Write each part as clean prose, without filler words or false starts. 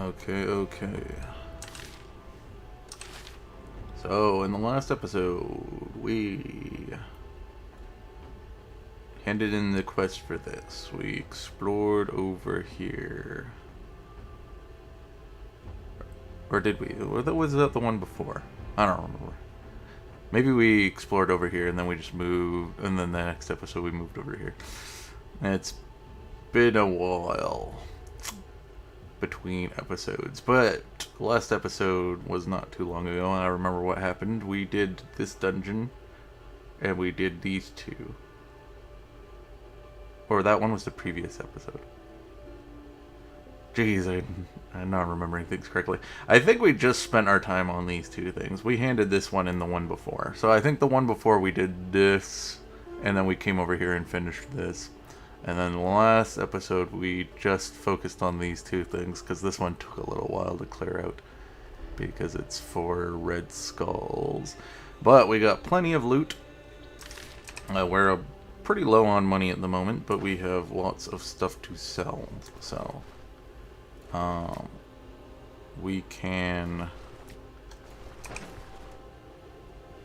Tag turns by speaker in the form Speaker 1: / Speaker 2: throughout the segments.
Speaker 1: Okay. So, in the last episode, we handed in the quest for this. We explored over here. Or did we? Was that the one before? I don't remember. Maybe we explored over here and then we just moved, and then the next episode we moved over here. It's been a while between episodes, but the last episode was not too long ago, and I remember what happened. We did this dungeon, and we did these two. Or that one was the previous episode. Jeez, I'm not remembering things correctly. I think we just spent our time on these two things. We handed this one in the one before. So I think the one before we did this, and then we came over here and finished this. And then the last episode we just focused on these two things, because this one took a little while to clear out, because it's for red skulls. But we got plenty of loot. We're pretty low on money at the moment, but we have lots of stuff to sell. So we can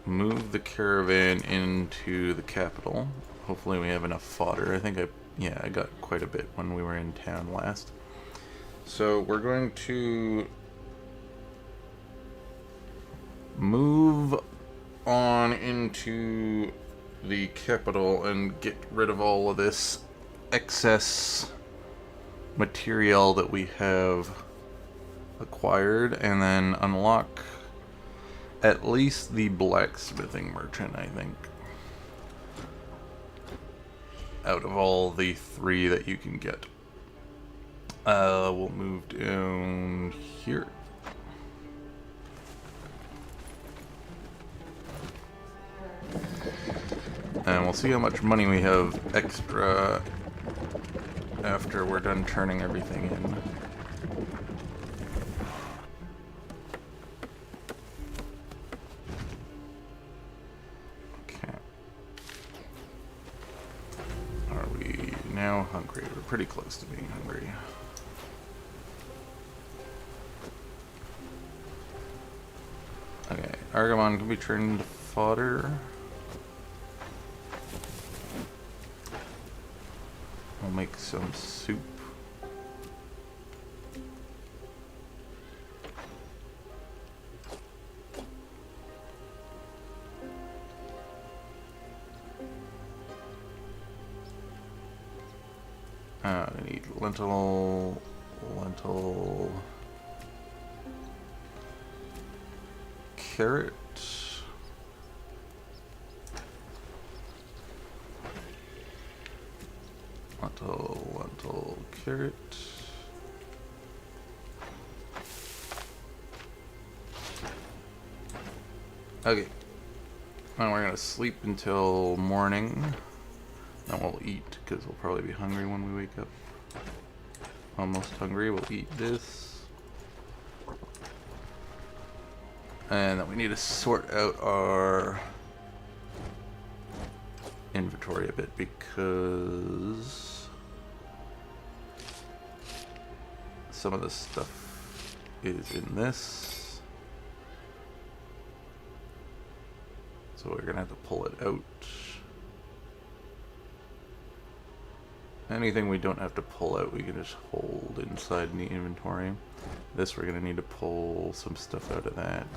Speaker 1: move the caravan into the capital. Hopefully we have enough fodder. I think I got quite a bit when we were in town last. So we're going to move on into the capital and get rid of all of this excess material that we have acquired, and then unlock at least the blacksmithing merchant, I think, out of all the three that you can get. We'll move down here. And we'll see how much money we have extra after we're done turning everything in. Okay. Are we now hungry? We're pretty close to being hungry. Okay, Argamon can be turned into fodder. We'll make some soup. I need lentil, carrot. Lentil, carrot. Okay. Now we're gonna sleep until morning. Then we'll eat, because we'll probably be hungry when we wake up. Almost hungry. We'll eat this. And then we need to sort out our inventory a bit, because some of the stuff is in this, so we're gonna have to pull it out. Anything we don't have to pull out, we can just hold inside the inventory. This, we're gonna need to pull some stuff out of that.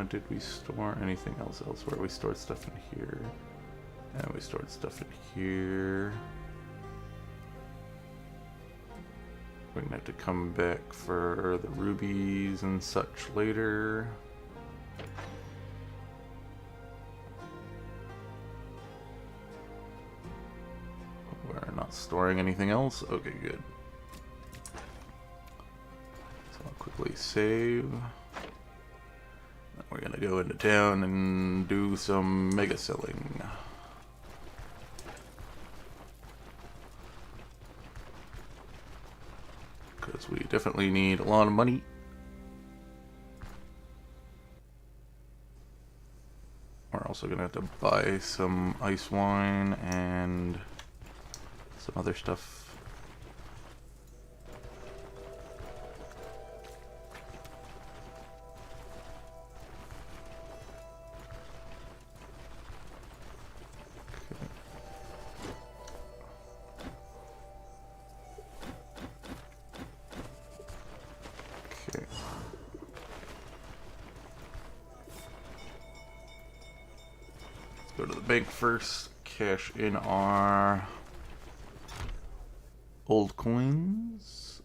Speaker 1: Did we store anything else elsewhere? We stored stuff in here. And we stored stuff in here. We're gonna have to come back for the rubies and such later. We're not storing anything else? Okay, good. So I'll quickly save. We're gonna go into town and do some mega selling. Because we definitely need a lot of money. Or else also gonna have to buy some ice wine and some other stuff. Okay. Let's go to the bank first, cash in our old coins.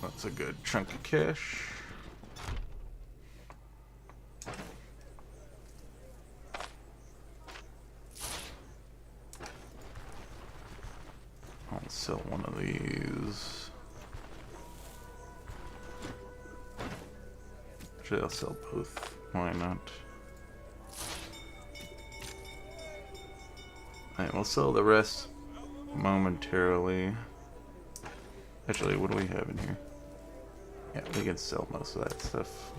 Speaker 1: That's a good chunk of cash. I'll sell one of these. Actually, I'll sell both. Why not? Alright, we'll sell the rest momentarily. Actually, what do we have in here? Yeah, we can sell most of that stuff.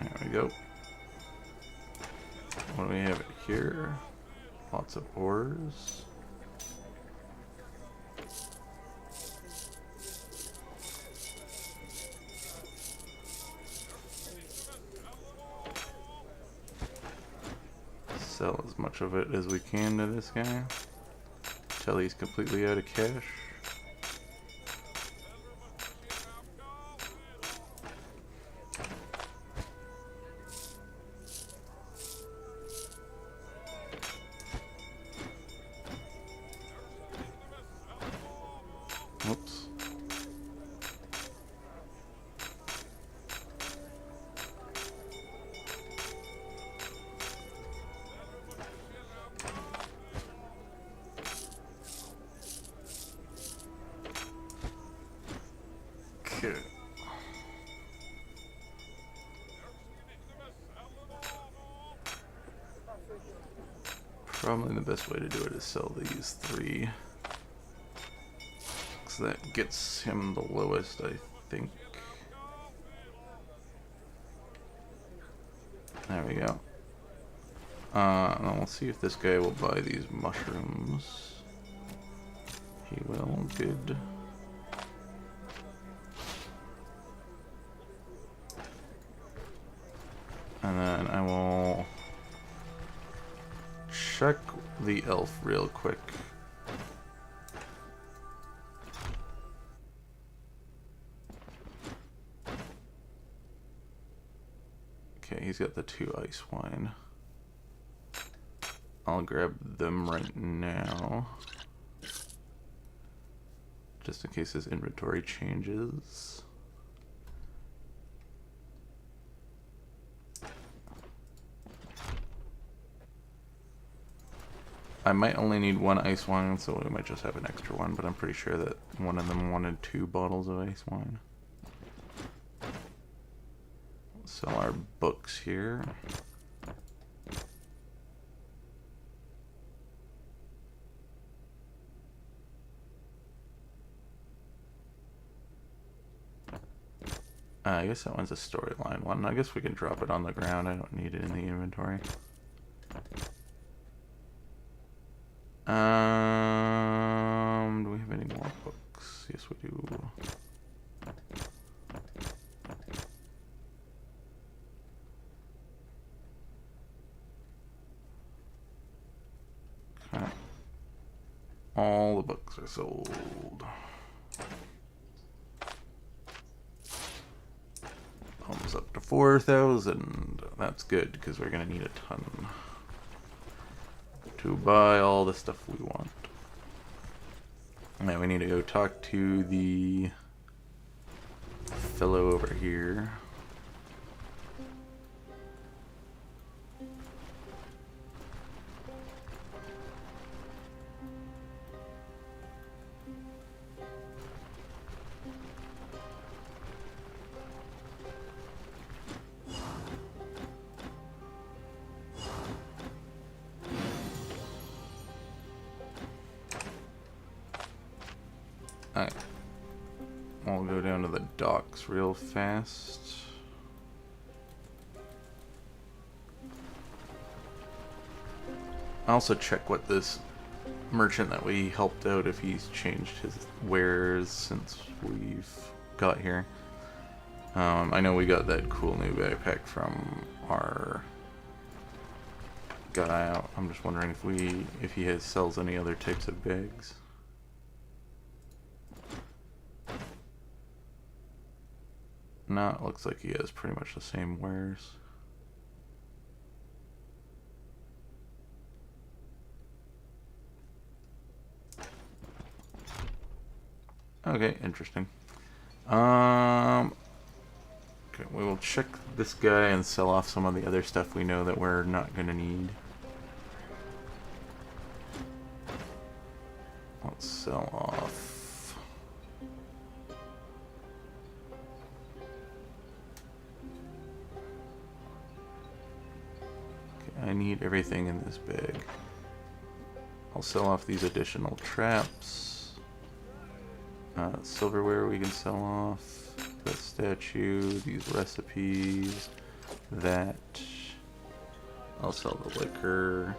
Speaker 1: There we go. What do we have here? Lots of ores. Sell as much of it as we can to this guy until he's completely out of cash. Whoops. Okay. Probably the best way to do it is sell these three. Because that gets him the lowest, I think. There we go. And we'll see if this guy will buy these mushrooms. He will. Good. And then I will check the elf real quick. Okay, he's got the 2 ice wine. I'll grab them right now, just in case his inventory changes. I might only need 1 ice wine, so we might just have an extra one, but I'm pretty sure that one of them wanted 2 bottles of ice wine. Sell our books here. I guess that one's a storyline one. I guess we can drop it on the ground. I don't need it in the inventory. Do we have any more books? Yes, we do. Okay. All the books are sold. 4,000. That's good, because we're going to need a ton to buy all the stuff we want. Now we need to go talk to the fellow over here. Alright. We'll go down to the docks real fast. I'll also check what this merchant that we helped out, if he's changed his wares since we've got here. I know we got that cool new backpack from our guy out. I'm just wondering if he sells any other types of bags. No, it looks like he has pretty much the same wares. Okay, interesting. Okay, we will check this guy and sell off some of the other stuff we know that we're not gonna need. Let's sell off. I need everything in this bag. I'll sell off these additional traps. Silverware we can sell off. That statue, these recipes, that. I'll sell the liquor.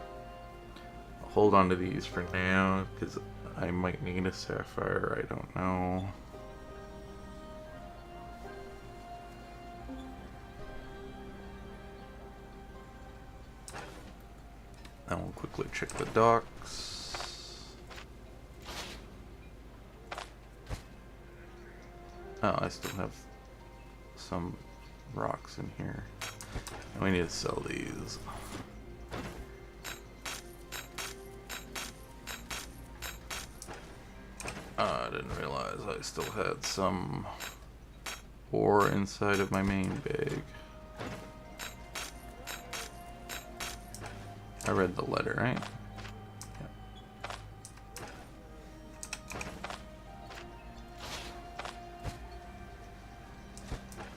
Speaker 1: I'll hold on to these for now, because I might need a sapphire, I don't know. Now we'll quickly check the docks. Oh, I still have some rocks in here. We need to sell these. I didn't realize I still had some ore inside of my main bag. I read the letter, right?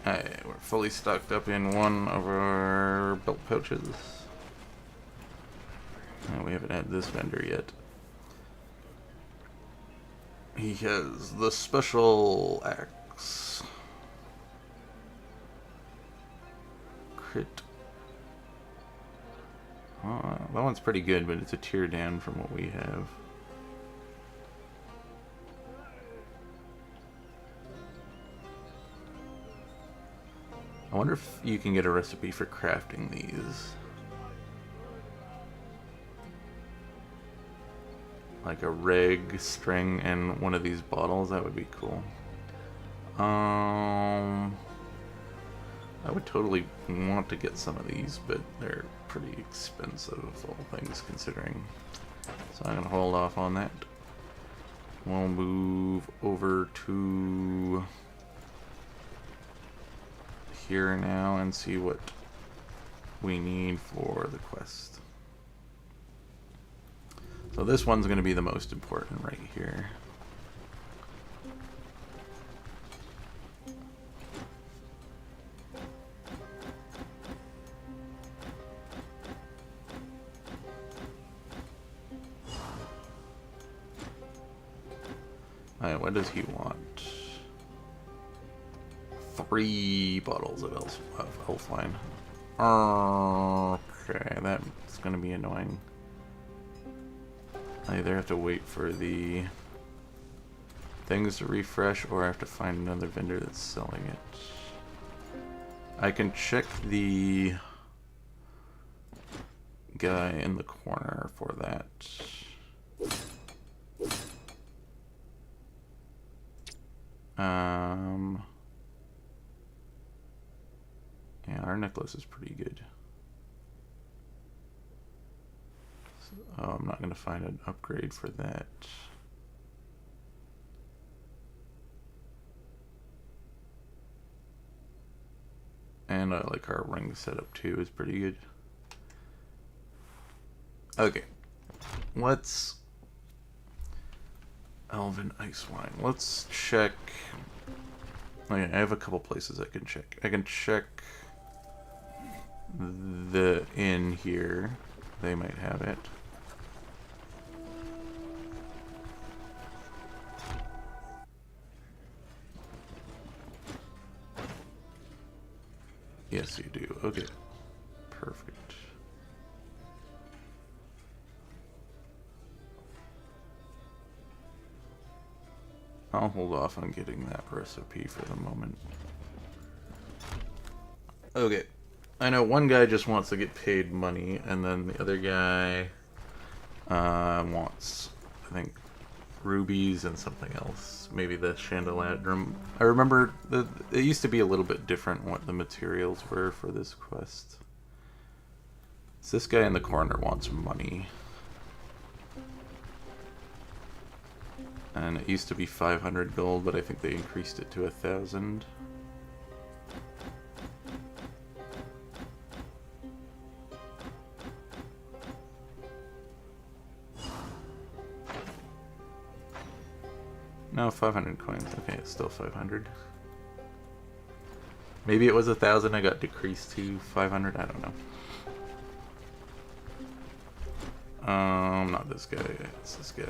Speaker 1: Alright, we're fully stocked up in one of our belt pouches. And we haven't had this vendor yet. He has the special axe. Crit. Oh, that one's pretty good, but it's a tier down from what we have. I wonder if you can get a recipe for crafting these. Like a reg string and one of these bottles, that would be cool. I would totally want to get some of these, but they're pretty expensive, all things considering. So I'm gonna hold off on that. We'll move over to here now and see what we need for the quest. So this one's going to be the most important right here. Alright, what does he want? 3 bottles of elf wine. Okay, that's going to be annoying. I either have to wait for the things to refresh, or I have to find another vendor that's selling it. I can check the guy in the corner for that. Star necklace is pretty good. So, I'm not going to find an upgrade for that. And I like our ring setup too, is pretty good. Okay. Let's... Elven Ice Wine. Let's check... Okay, I have a couple places I can check. I can check the inn here. They might have it. Yes, you do. Okay. Perfect. I'll hold off on getting that recipe for the moment. Okay. I know one guy just wants to get paid money, and then the other guy wants, I think, rubies and something else. Maybe the chandelier. I remember it used to be a little bit different what the materials were for this quest. So this guy in the corner wants money. And it used to be 500 gold, but I think they increased it to 1,000. No, 500 coins. Okay, it's still 500. Maybe it was 1,000. I got decreased to 500. I don't know. Not this guy. It's this guy.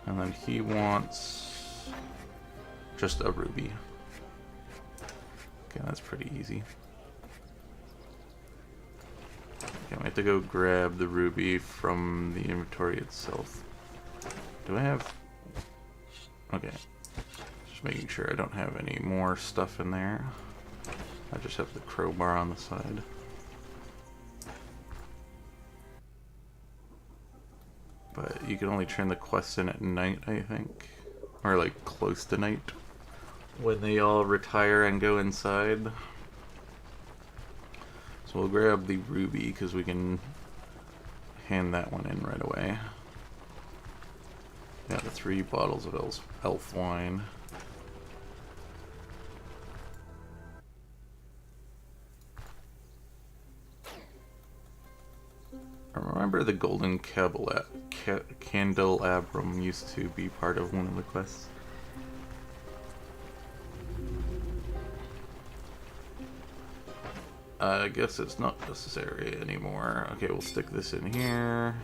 Speaker 1: And then he wants just a ruby. Okay, that's pretty easy. Okay, I have to go grab the ruby from the inventory itself. Do I have... Okay. Just making sure I don't have any more stuff in there. I just have the crowbar on the side. But you can only turn the quests in at night, I think. Or like close to night. When they all retire and go inside. So we'll grab the ruby because we can hand that one in right away. Yeah, the 3 bottles of elf wine. I remember the golden candelabrum used to be part of one of the quests. I guess it's not necessary anymore. Okay, we'll stick this in here.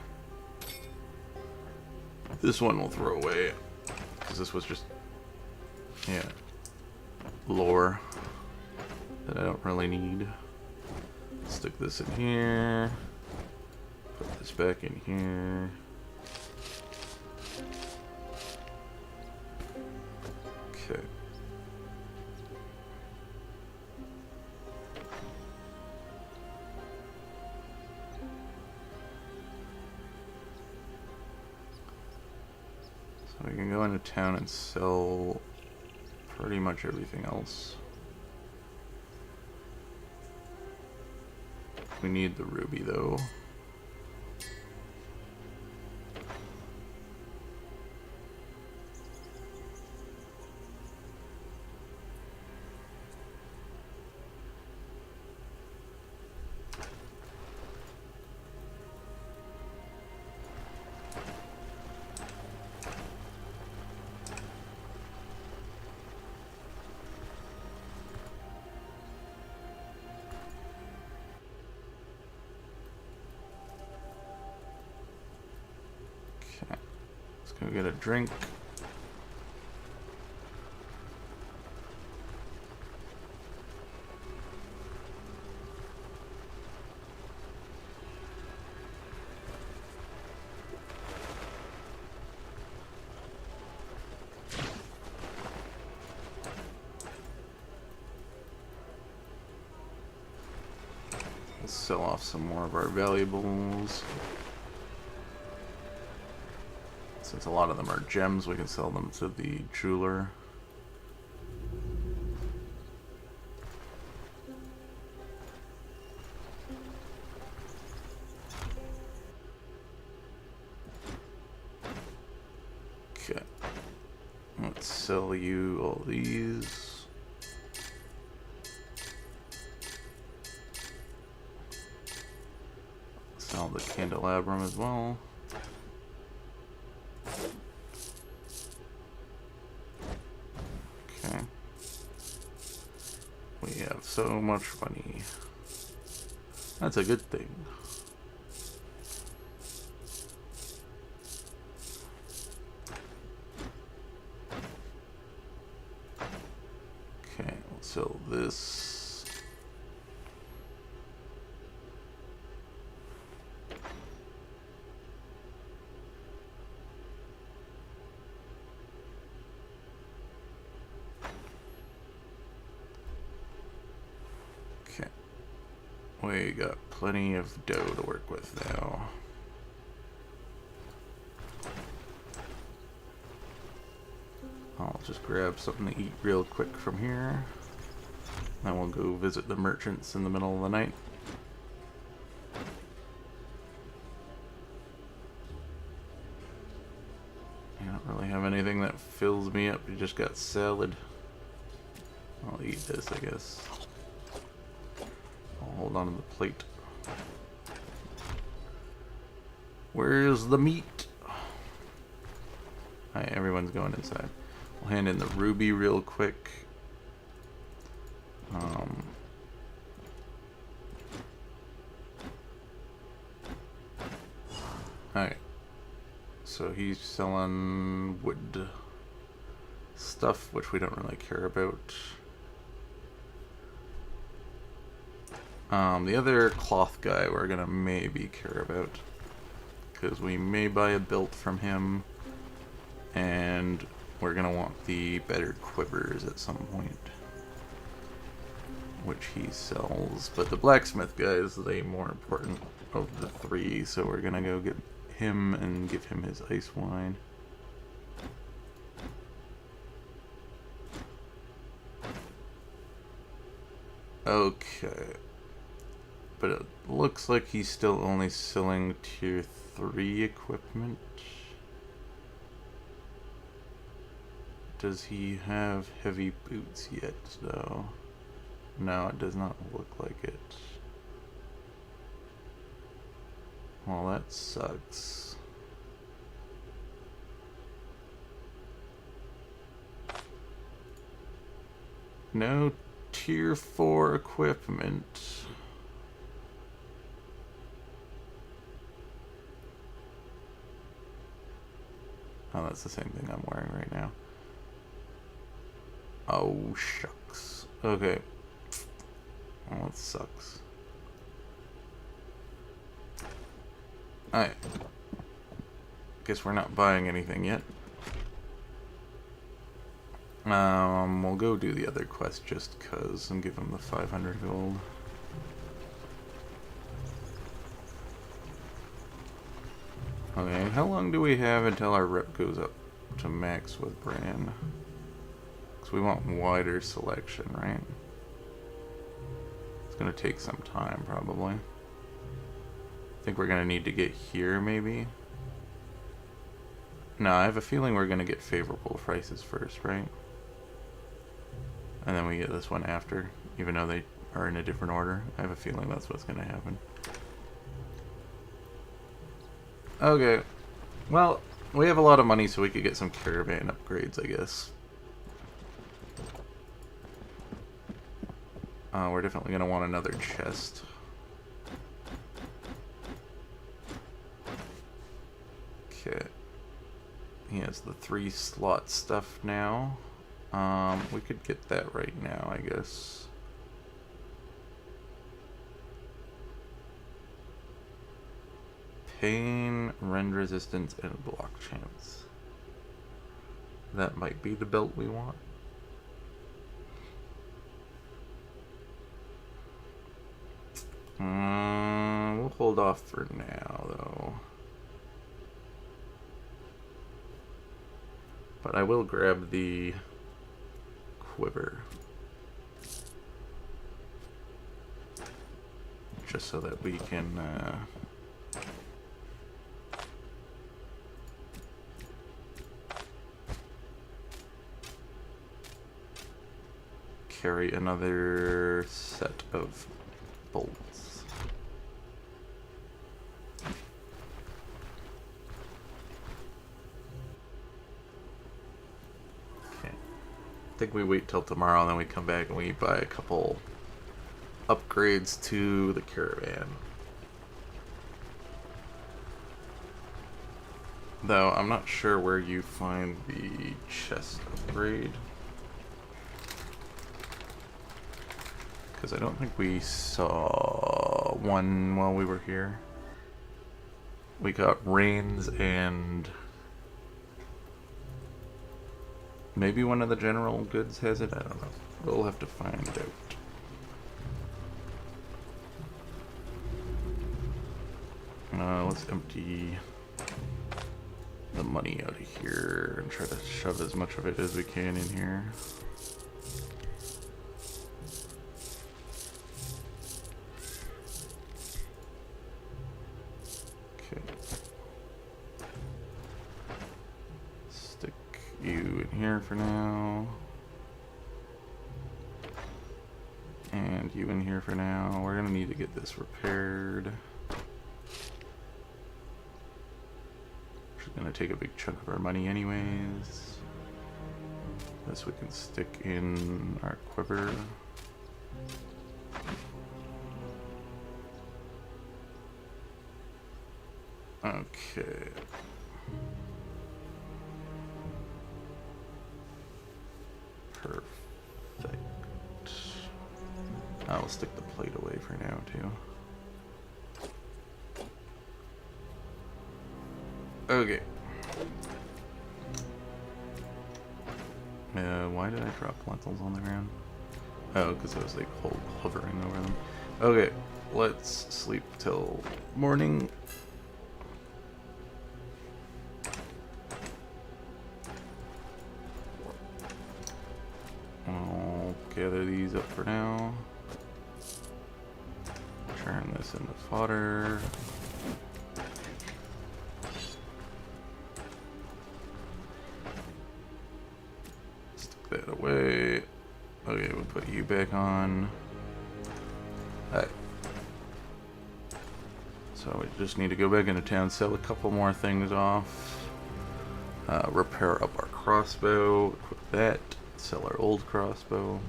Speaker 1: This one we'll throw away, because this was just, yeah, lore that I don't really need. Stick this in here. Put this back in here. Okay. So we can go into town and sell pretty much everything else. We need the ruby though. Go get a drink. Let's sell off some more of our valuables. Since a lot of them are gems, we can sell them to the jeweler. Okay. Let's sell you all these. Sell the candelabrum as well. Okay. We have so much money. That's a good thing. Okay, we'll sell this. Okay. We got plenty of dough to work with now. I'll just grab something to eat real quick from here. Then we'll go visit the merchants in the middle of the night. I don't really have anything that fills me up. You just got salad. I'll eat this, I guess. I'll hold on to the plate. Where's the meat? Alright, everyone's going inside. We'll hand in the ruby real quick. Alright. So he's selling wood stuff, which we don't really care about. The other cloth guy we're gonna maybe care about, because we may buy a belt from him, and we're gonna want the better quivers at some point, which he sells. But the blacksmith guy is the more important of the three, so we're gonna go get him and give him his ice wine. Okay. But it looks like he's still only selling tier 3 equipment. Does he have heavy boots yet, though? No, it does not look like it. Well, that sucks. No tier 4 equipment. Oh, that's the same thing I'm wearing right now. Oh, shucks. Okay. Oh, that sucks. Alright. Guess we're not buying anything yet. We'll go do the other quest just cuz and give him the 500 gold. Okay, how long do we have until our rep goes up to max with Bran? Because we want wider selection, right? It's going to take some time, probably. I think we're going to need to get here, maybe? No, I have a feeling we're going to get favorable prices first, right? And then we get this one after, even though they are in a different order. I have a feeling that's what's going to happen. Okay, well, we have a lot of money, so we could get some caravan upgrades, I guess. We're definitely going to want another chest. Okay. He has the 3 slot stuff now. We could get that right now, I guess. Pain, rend resistance, and block chance. That might be the belt we want. We'll hold off for now, though. But I will grab the quiver. Just so that we can carry another set of bolts. Okay. I think we wait till tomorrow and then we come back and we buy a couple upgrades to the caravan. Though I'm not sure where you find the chest upgrade. Because I don't think we saw one while we were here. We got reins and maybe one of the general goods has it. I don't know. We'll have to find out. Let's empty the money out of here and try to shove as much of it as we can in here. Okay. Stick you in here for now. And you in here for now. We're gonna need to get this repaired. Gonna take a big chunk of our money anyways. This we can stick in our quiver. Okay. Perfect. I'll stick the plate away for now too. Okay. Why did I drop lentils on the ground? Oh, because I was like hovering over them. Okay, let's sleep till morning. I'll gather these up for now. Turn this into fodder. That away. Okay, we'll put you back on. Alright. So we just need to go back into town, sell a couple more things off. Repair up our crossbow, equip that, sell our old crossbow.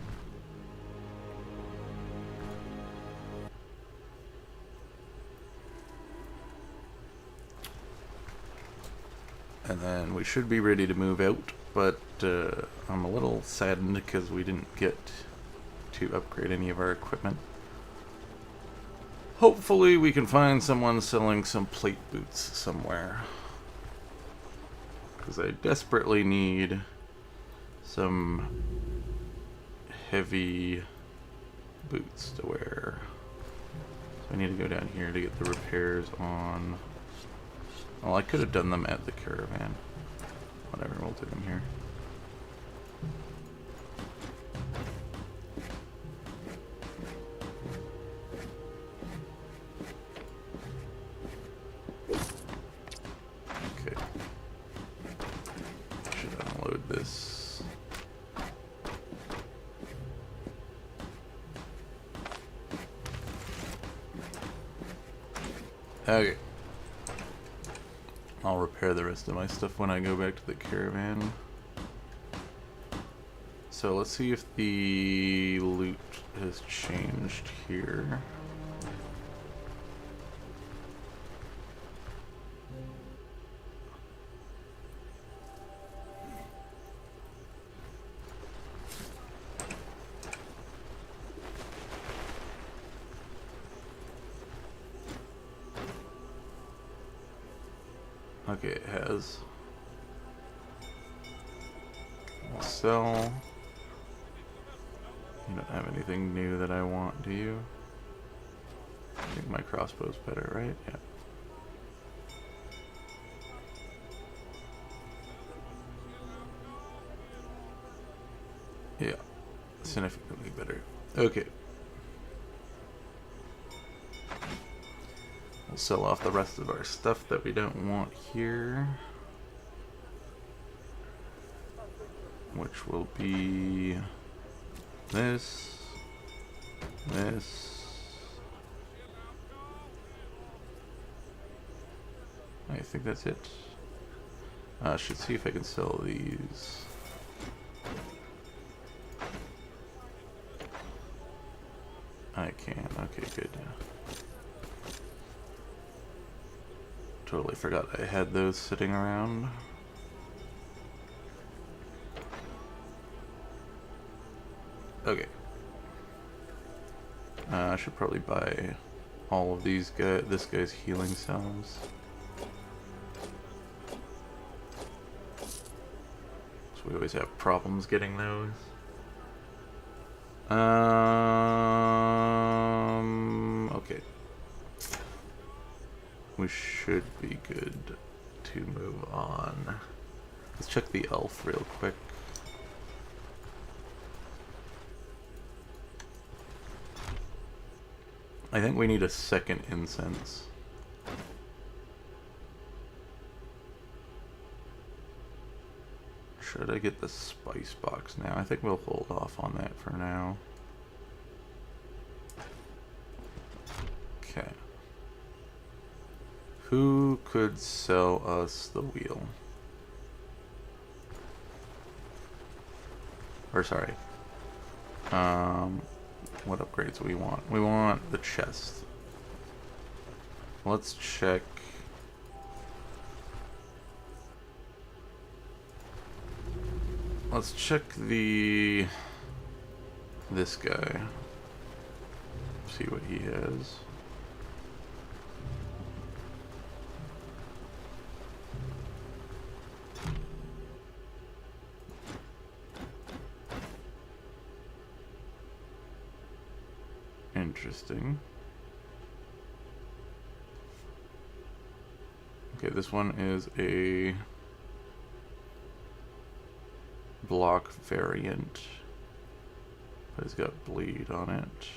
Speaker 1: And then we should be ready to move out. But I'm a little saddened because we didn't get to upgrade any of our equipment. Hopefully we can find someone selling some plate boots somewhere. Because I desperately need some heavy boots to wear. So I need to go down here to get the repairs on. Well, I could have done them at the caravan. Whatever, we'll do them here. Okay. Should unload this. Okay. I'll repair the rest of my stuff when I go back to the caravan. So let's see if the loot has changed here. Okay, it has. I'll sell. You don't have anything new that I want, do you? I think my crossbow's better, right? Yeah. Yeah, significantly better. Okay. We'll sell off the rest of our stuff that we don't want here. Which will be this, this. I think that's it. I should see if I can sell these. I can. Okay, good. Totally forgot I had those sitting around. Okay. I should probably buy all of these guys. This guy's healing cells. So we always have problems getting those. Okay. We should be good to move on. Let's check the elf real quick. I think we need a second incense. Should I get the spice box now? I think we'll hold off on that for now. Okay. Who could sell us the wheel? Or sorry. What upgrades do we want? We want the chest. Let's check. Let's check this guy. See what he has. Interesting. Okay, this one is a block variant, but it's got bleed on it.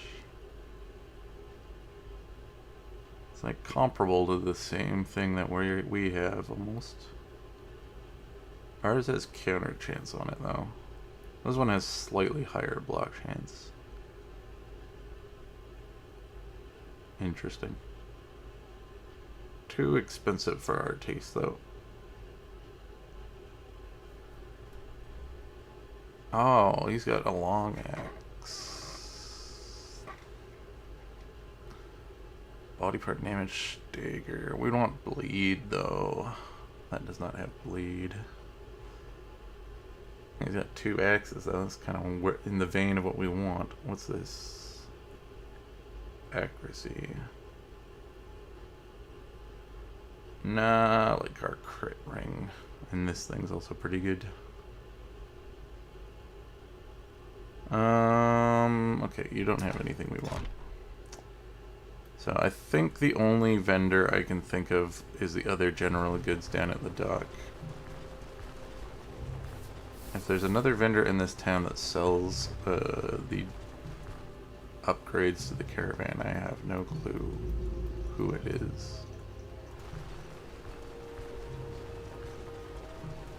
Speaker 1: It's like comparable to the same thing that we have almost. Ours has counter chance on it though. This one has slightly higher block chance. Interesting. Too expensive for our taste though. Oh, he's got a long axe. Body part damage stagger. We don't want bleed though. That does not have bleed. He's got 2 axes though. That's kind of in the vein of what we want. What's this? Accuracy. Nah, like our crit ring. And this thing's also pretty good. Okay, you don't have anything we want. So I think the only vendor I can think of is the other general goods down at the dock. If there's another vendor in this town that sells the upgrades to the caravan, I have no clue who it is.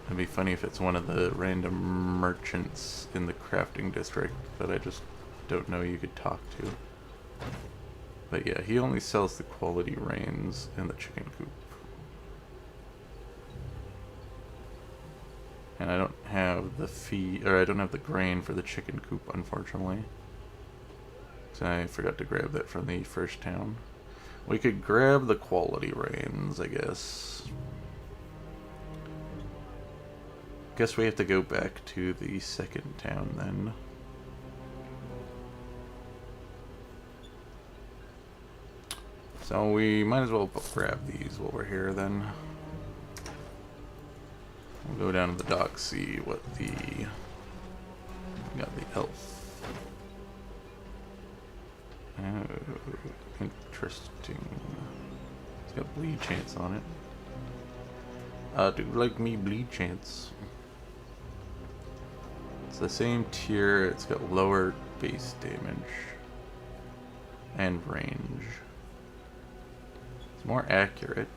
Speaker 1: It'd be funny if it's one of the random merchants in the crafting district that I just don't know you could talk to. But yeah, he only sells the quality reins and the chicken coop. And I don't have the I don't have the grain for the chicken coop, unfortunately. So I forgot to grab that from the first town. We could grab the quality reins, I guess. Guess we have to go back to the second town then. So we might as well grab these while we're here then. We'll go down to the dock, see what we got the elf. Oh, interesting. It's got bleed chance on it. Do like me bleed chance. It's the same tier. It's got lower base damage and range. It's more accurate.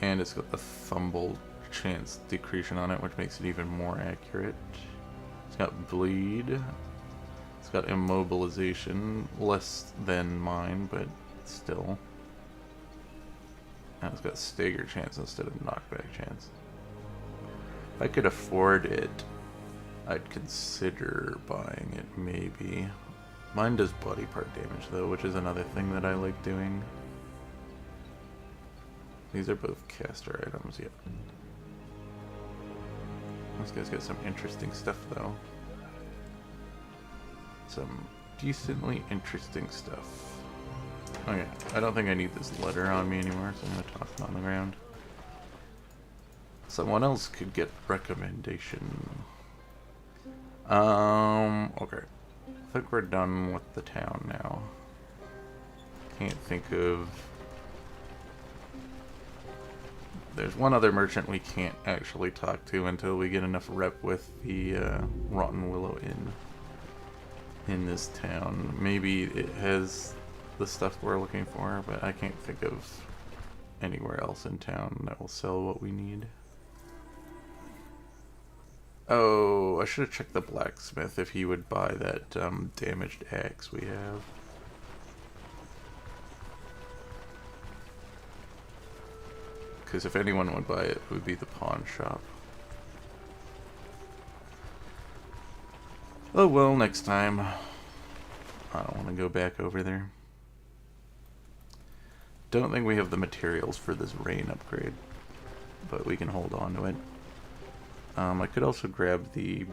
Speaker 1: And it's got the fumble chance decretion on it, which makes it even more accurate. It's got bleed. It's got immobilization, less than mine, but still. And it's got stagger chance instead of knockback chance. If I could afford it, I'd consider buying it, maybe. Mine does body part damage, though, which is another thing that I like doing. These are both caster items, yep. This guy's got some interesting stuff, though. Some decently interesting stuff. Okay, I don't think I need this letter on me anymore, so I'm gonna toss it on the ground. Someone else could get recommendation. Okay. I think we're done with the town now. Can't think of... There's one other merchant we can't actually talk to until we get enough rep with the Rotten Willow Inn in this town. Maybe it has the stuff we're looking for, but I can't think of anywhere else in town that will sell what we need. Oh, I should have checked the blacksmith if he would buy that damaged axe we have. Because if anyone would buy it, it would be the pawn shop. Oh well, next time. I don't want to go back over there. Don't think we have the materials for this rain upgrade, but we can hold on to it. I could also grab the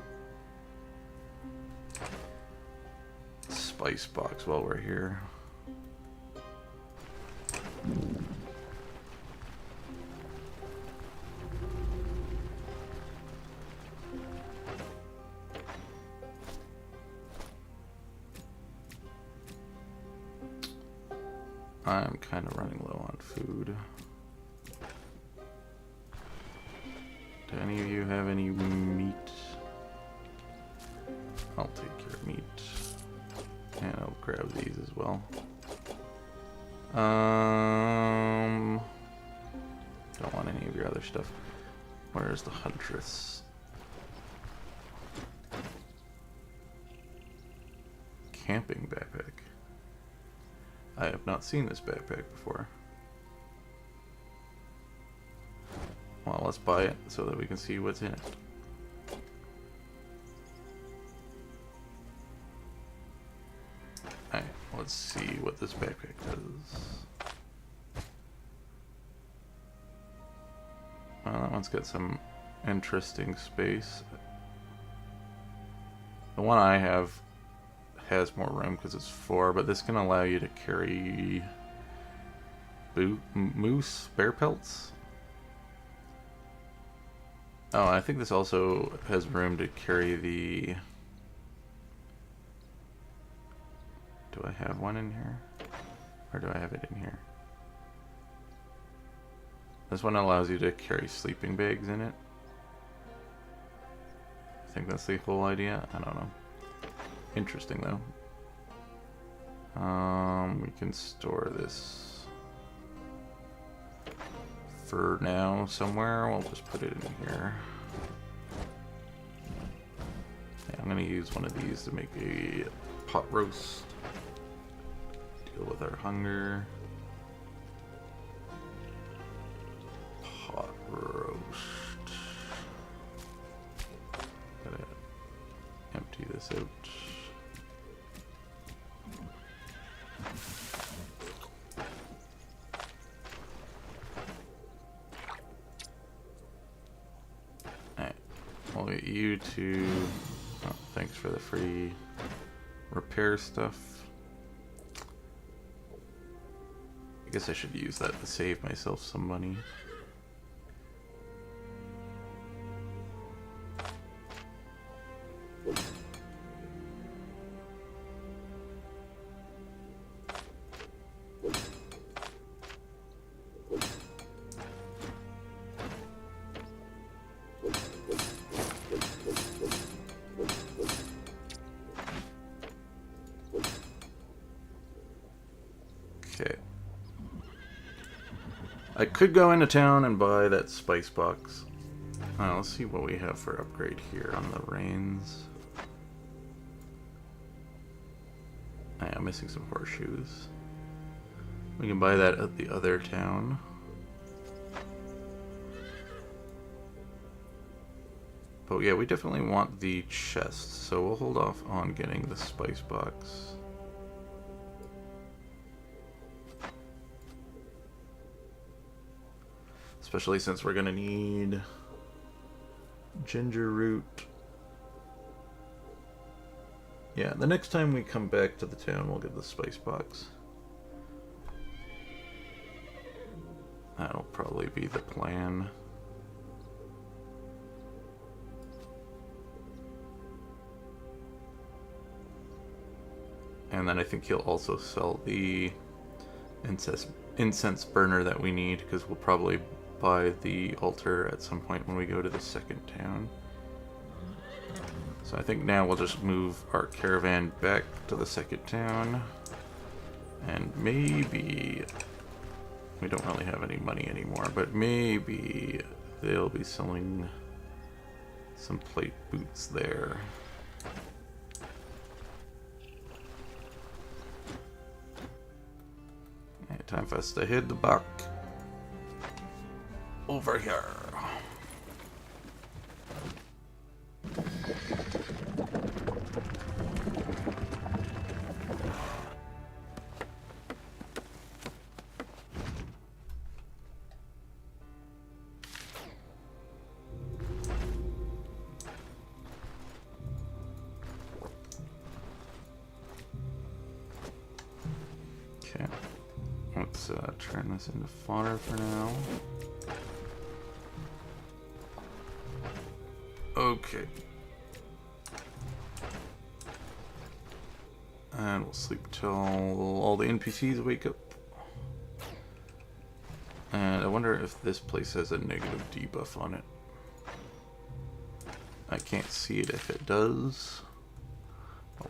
Speaker 1: spice box while we're here. I'm kind of running low on food. Do any of you have any meat? I'll take your meat. And I'll grab these as well. Don't want any of your other stuff. Where's the huntress? Camping backpack. I have not seen this backpack before. Well, let's buy it so that we can see what's in it. Alright, let's see what this backpack does. Well, that one's got some interesting space. The one I have has more room because it's 4, but this can allow you to carry moose bear pelts. Oh, I think this also has room to carry the... Do I have one in here? Or do I have it in here? This one allows you to carry sleeping bags in it. I think that's the whole idea. I don't know. Interesting though. We can store this for now somewhere. We'll just put it in here. Yeah, I'm gonna use one of these to make a pot roast. Deal with our hunger. Pot roast. Gotta empty this out. We'll get you to... Oh, thanks for the free repair stuff. I guess I should use that to save myself some money. I could go into town and buy that spice box. Let's see what we have for upgrade here on the reins. I'm missing some horseshoes. We can buy that at the other town. But yeah, we definitely want the chest, so we'll hold off on getting the spice box. Especially since we're gonna need ginger root. Yeah, the next time we come back to the town, we'll get the spice box. That'll probably be the plan. And then I think he'll also sell the incense burner that we need, because we'll probably buy the altar at some point when we go to the second town. So I think now we'll just move our caravan back to the second town. And maybe... we don't really have any money anymore, but maybe they'll be selling some plate boots there. Time for us to hit the buck over here. Okay. Let's turn this into fodder for now. Okay. And we'll sleep till all the NPCs wake up. And I wonder if this place has a negative debuff on it. I can't see it if it does.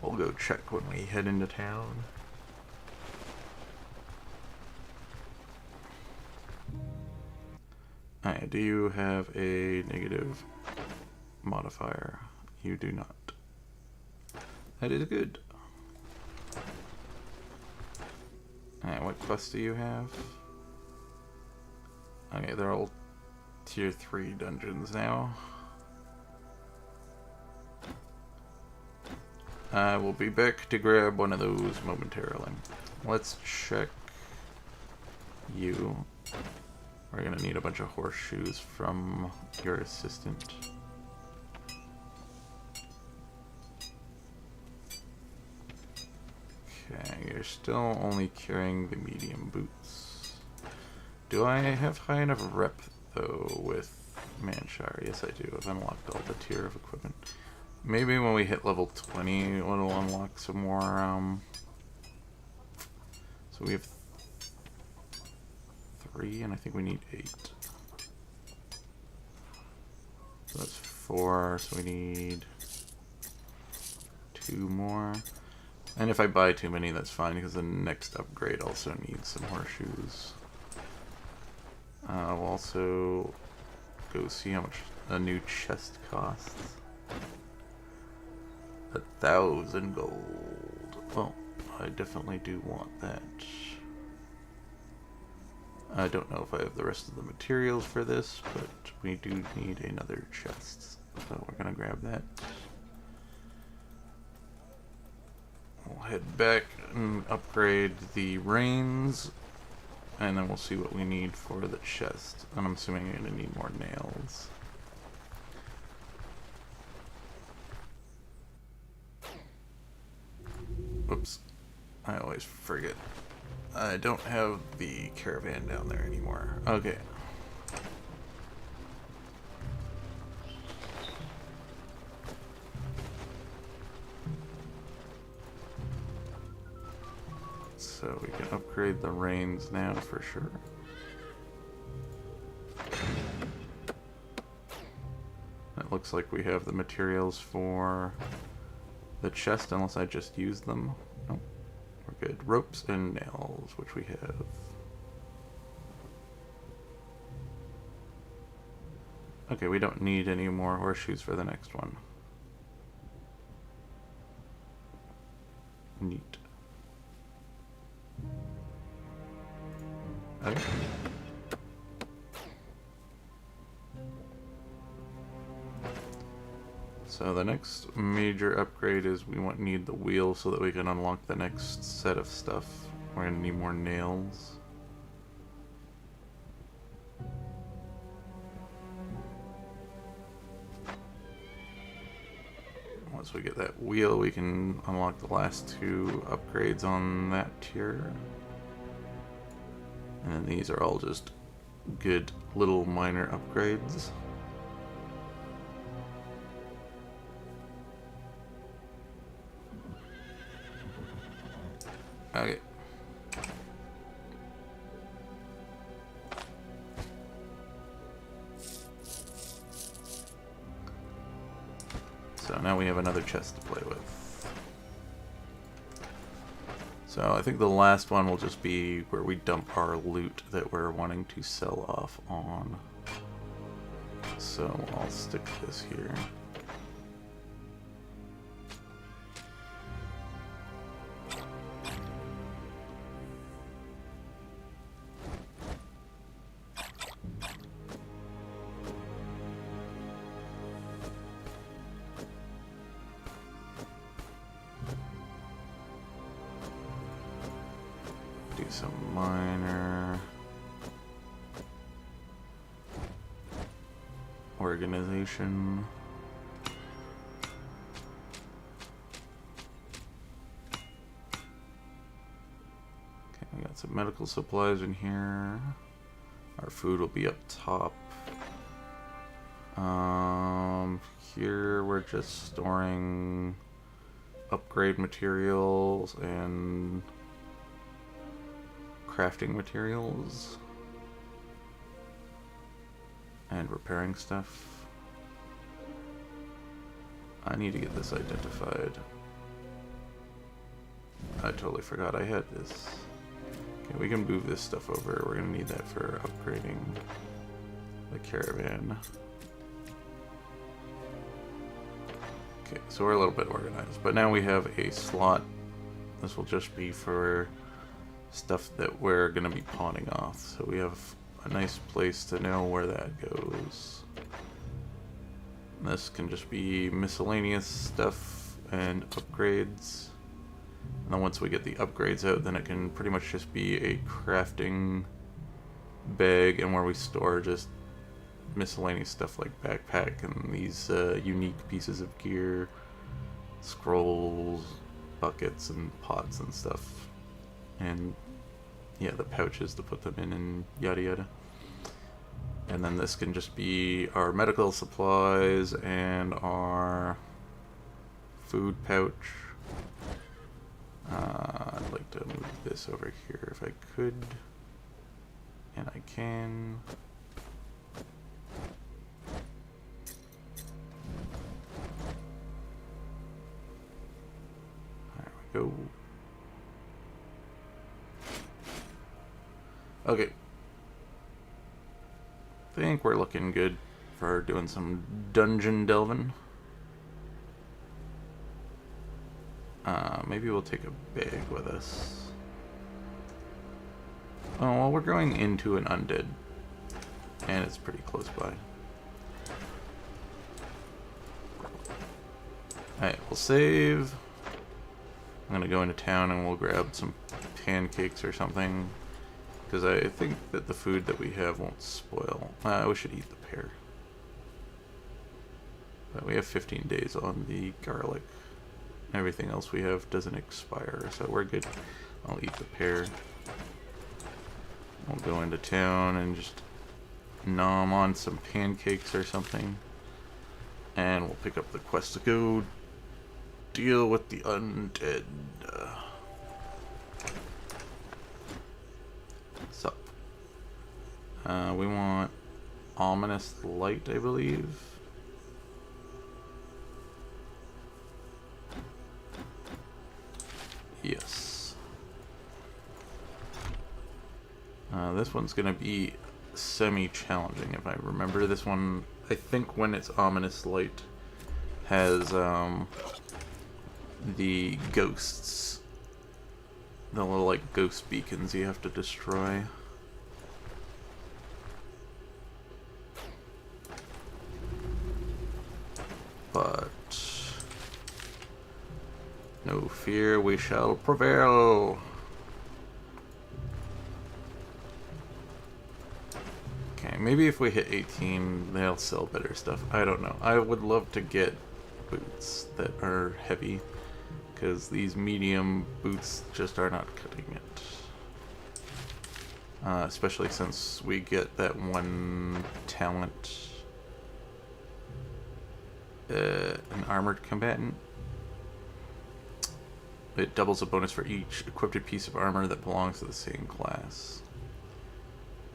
Speaker 1: We'll go check when we head into town. Alright, do you have a negative modifier? You do not. That is good. Alright, what quests do you have? Okay, they're all tier 3 dungeons now. I will be back to grab one of those momentarily. Let's check you. We're gonna need a bunch of horseshoes from your assistant. Okay, you're still only carrying the medium boots. Do I have high enough rep though with Manshire? Yes I do. I've unlocked all the tier of equipment. Maybe when we hit level 20 it'll unlock some more so we have 3 and I think we need 8. So that's 4, so we need 2 more. And if I buy too many, that's fine, because the next upgrade also needs some horseshoes. We'll also go see how much a new chest costs. 1,000 gold. Well, I definitely do want that. I don't know if I have the rest of the materials for this, but we do need another chest. So we're gonna grab that. We'll head back and upgrade the reins, and then we'll see what we need for the chest. And I'm assuming you're gonna need more nails. Oops, I always forget. I don't have the caravan down there anymore. Okay. So we can upgrade the reins now for sure. It looks like we have the materials for the chest, unless I just used them. Nope. We're good. Ropes and nails, which we have. Okay, we don't need any more horseshoes for the next one. Neat. Okay. So the next major upgrade is we need the wheel so that we can unlock the next set of stuff. We're gonna need more nails. Once we get that wheel, we can unlock the last two upgrades on that tier. And then these are all just good little minor upgrades. Okay. So now we have another chest to play with. So I think the last one will just be where we dump our loot that we're wanting to sell off on. So I'll stick this here. Do some minor organization. Okay, we got some medical supplies in here. Our food will be up top. Here we're just storing upgrade materials and crafting materials and repairing stuff. I need to get this identified. I totally forgot I had this. Okay, we can move this stuff over. We're gonna need that for upgrading the caravan. Okay, so we're a little bit organized, but now we have a slot. This will just be for stuff that we're going to be pawning off. So we have a nice place to know where that goes. This can just be miscellaneous stuff and upgrades. And then once we get the upgrades out, then it can pretty much just be a crafting bag and where we store just miscellaneous stuff like backpack and these unique pieces of gear, scrolls, buckets, and pots and stuff. And yeah, the pouches to put them in and yada yada. And then this can just be our medical supplies and our food pouch. I'd like to move this over here if I could. And I can. There we go. Okay. I think we're looking good for doing some dungeon delving. Maybe we'll take a bag with us. Oh, well, we're going into an undead. And it's pretty close by. Alright, we'll save. I'm gonna go into town and we'll grab some pancakes or something. Because I think that the food that we have won't spoil. We should eat the pear. But we have 15 days on the garlic. Everything else we have doesn't expire, so we're good. I'll eat the pear. We'll go into town and just nom on some pancakes or something. And we'll pick up the quest to go deal with the undead. Sup? We want ominous light, I believe. Yes. This one's gonna be semi-challenging if I remember. This one I think when its ominous light has the ghosts, the little like ghost beacons you have to destroy. But no fear, we shall prevail. Okay, maybe if we hit 18, they'll sell better stuff. I don't know. I would love to get boots that are heavy, because these medium boots just are not cutting it. Especially since we get that one talent. An armored combatant. It doubles a bonus for each equipped piece of armor that belongs to the same class.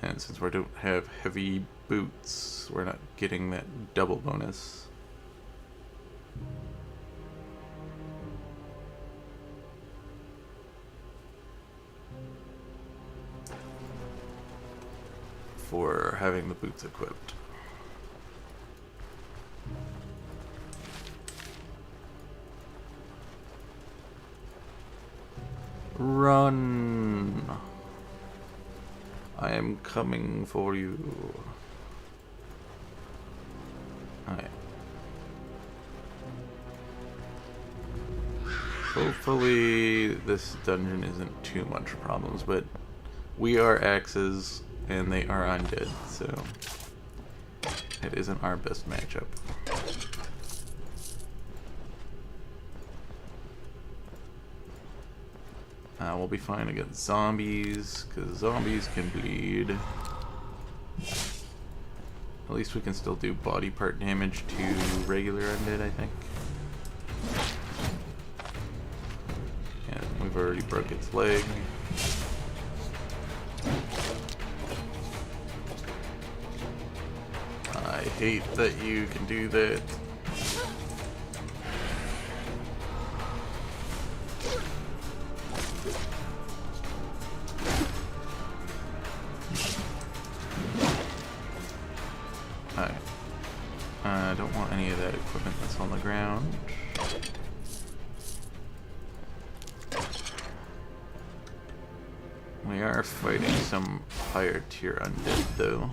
Speaker 1: And since we don't have heavy boots, we're not getting that double bonus. For having the boots equipped. Run! I am coming for you. Alright. Hopefully this dungeon isn't too much problems, but we are axes and they are undead, so it isn't our best matchup. We'll be fine against zombies, because zombies can bleed. At least we can still do body part damage to regular undead, I think. And we've already broke its leg. I hate that you can do that. I don't want any of that equipment that's on the ground. We are fighting some higher tier undead though.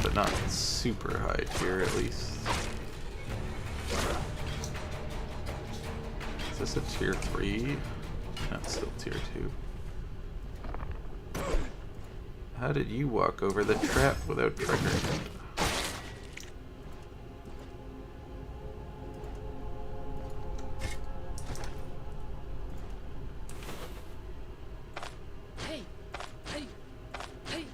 Speaker 1: But not super high tier at least. Is this a tier 3? No, it's still tier 2. How did you walk over the trap without triggering it?
Speaker 2: Hey! Hey! Hey!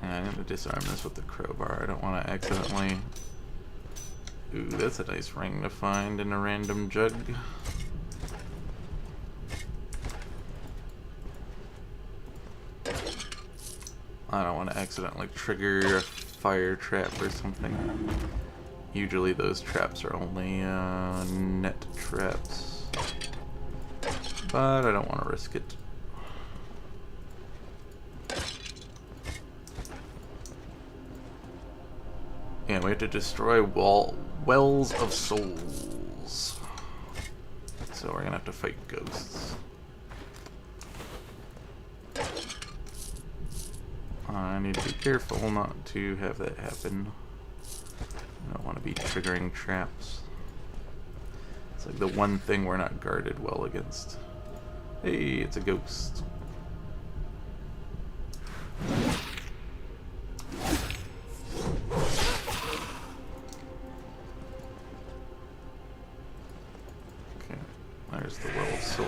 Speaker 1: Yeah, I'm gonna disarm this with the crowbar. I don't want to accidentally... Ooh, that's a nice ring to find in a random jug. I don't want to accidentally trigger a fire trap or something. Usually those traps are only net traps. But I don't want to risk it. Yeah, we have to destroy wells of souls. So we're gonna have to fight ghosts. I need to be careful not to have that happen. I don't want to be triggering traps. It's like the one thing we're not guarded well against. Hey, it's a ghost. Okay, there's the well of soul.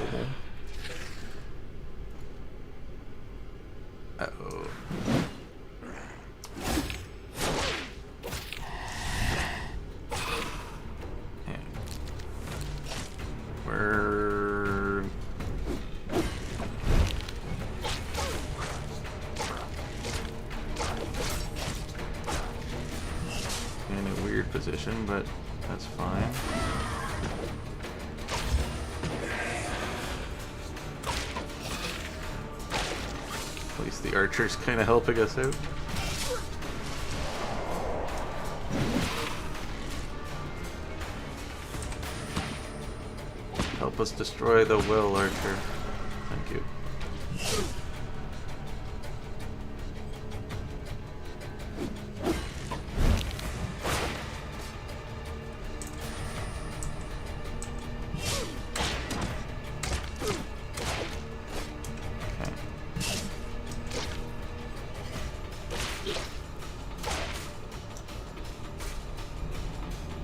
Speaker 1: Uh-oh. We're... in a weird position, but that's fine. At least the archer's kind of helping us out. Help us destroy the well, archer. Thank you.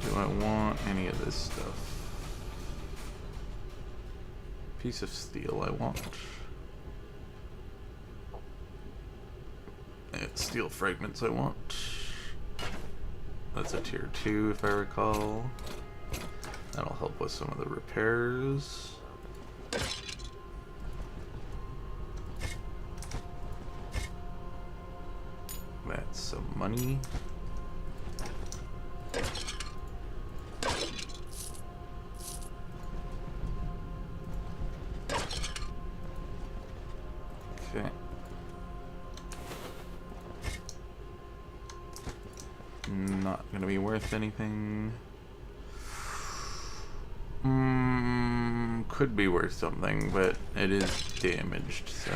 Speaker 1: Do I want any of this stuff? Piece of steel I want. And steel fragments I want. That's a tier 2 if I recall. That'll help with some of the repairs. That's some money. Okay. Not gonna be worth anything. Could be worth something, but it is damaged, so.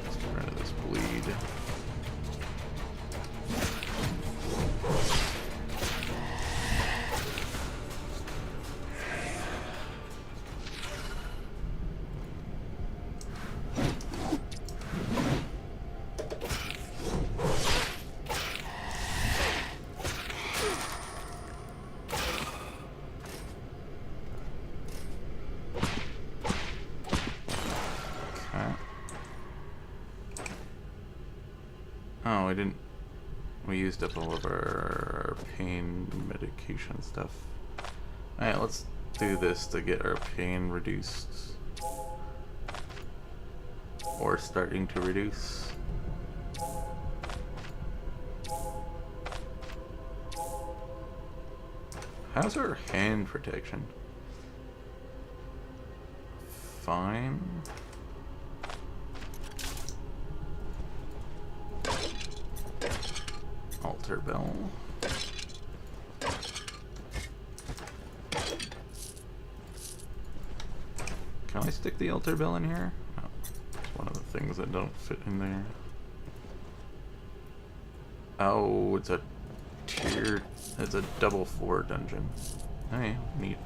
Speaker 1: Let's get rid of this bleed. Oh, we didn't. We used up all of our pain medication stuff. Alright, let's do this to get our pain reduced. Or starting to reduce. How's our hand protection? Fine. Altar bell. Can I stick the altar bell in here? No. It's one of the things that don't fit in there. Oh, it's a tier. It's a double 4 dungeon. Hey, neat.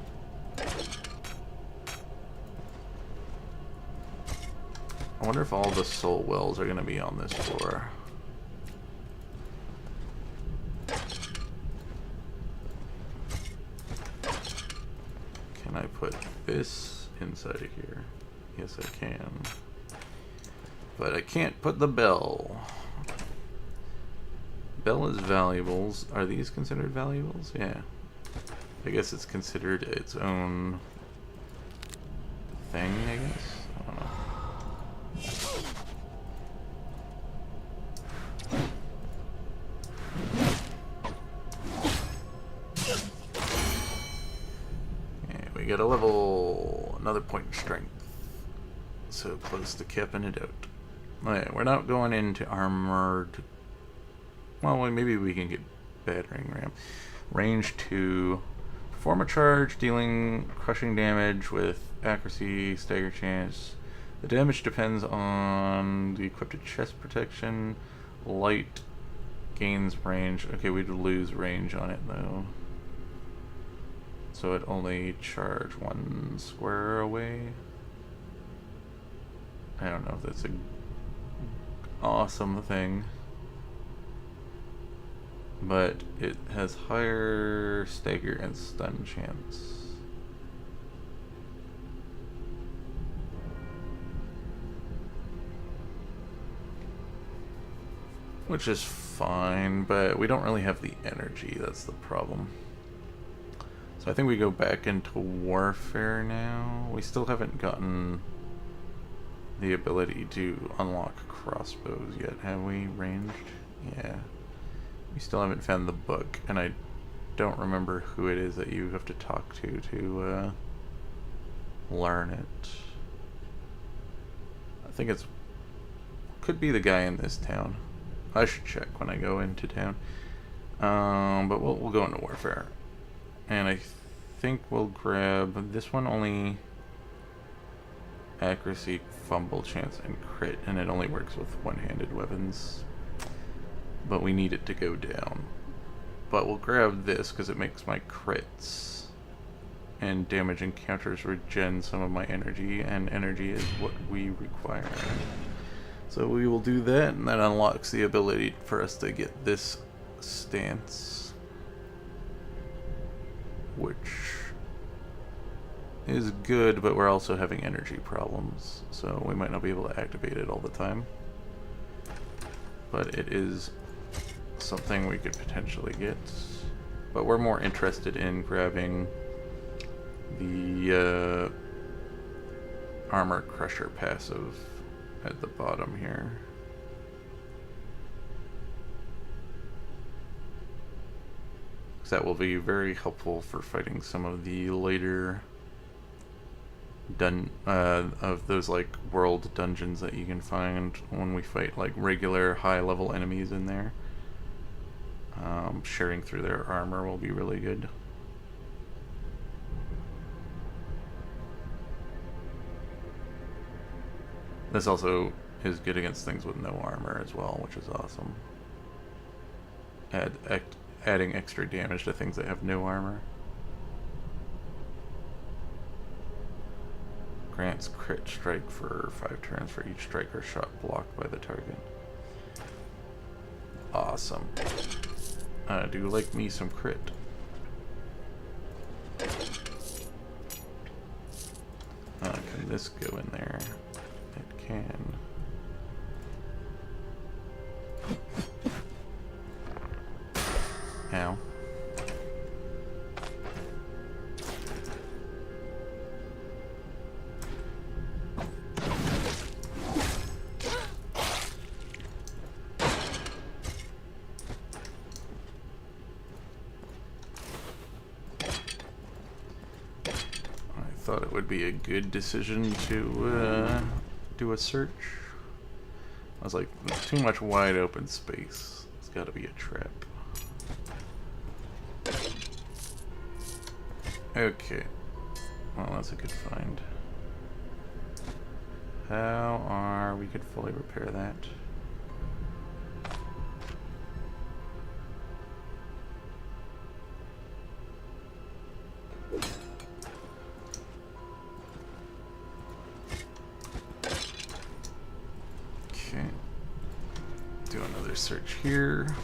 Speaker 1: I wonder if all the soul wells are going to be on this floor. Can I put this inside of here? Yes, I can. But I can't put the bell. Bell is valuables. Are these considered valuables? Yeah. I guess it's considered its own thing, I guess? I don't know. We got a level, another point in strength. So close to capping it out. Alright, we're not going into armored. Well, maybe we can get battering ram. Range 2. Perform a charge, dealing crushing damage with accuracy, stagger chance. The damage depends on the equipped chest protection. Light gains range. Okay, we'd lose range on it though. So it only charge 1 square away. I don't know if that's an awesome thing. But it has higher stagger and stun chance. Which is fine, but we don't really have the energy, that's the problem. So I think we go back into warfare now. We still haven't gotten the ability to unlock crossbows yet, have we? Ranged? Yeah. We still haven't found the book, and I don't remember who it is that you have to talk to learn it. I think it's could be the guy in this town. I should check when I go into town. But we'll go into warfare, and I think we'll grab this one. Only accuracy, fumble, chance, and crit, and it only works with one-handed weapons. But we need it to go down. But we'll grab this because it makes my crits and damage encounters regen some of my energy, and energy is what we require. So we will do that, and that unlocks the ability for us to get this stance, which is good, but we're also having energy problems, so we might not be able to activate it all the time. But it is something we could potentially get. But we're more interested in grabbing the armor crusher passive at the bottom here. That will be very helpful for fighting some of the later of those like world dungeons that you can find when we fight like regular high level enemies in there. Sharing through their armor will be really good. This also is good against things with no armor as well, which is awesome. Adding extra damage to things that have no armor. Grants crit strike for 5 turns for each strike or shot blocked by the target. Awesome. Do like me some crit. Can this go in there? It can. Ow. I thought it would be a good decision to do a search. I was like, there's too much wide open space. It's got to be a trap. Okay. Well, that's a good find. We could fully repair that. Okay. Do another search here.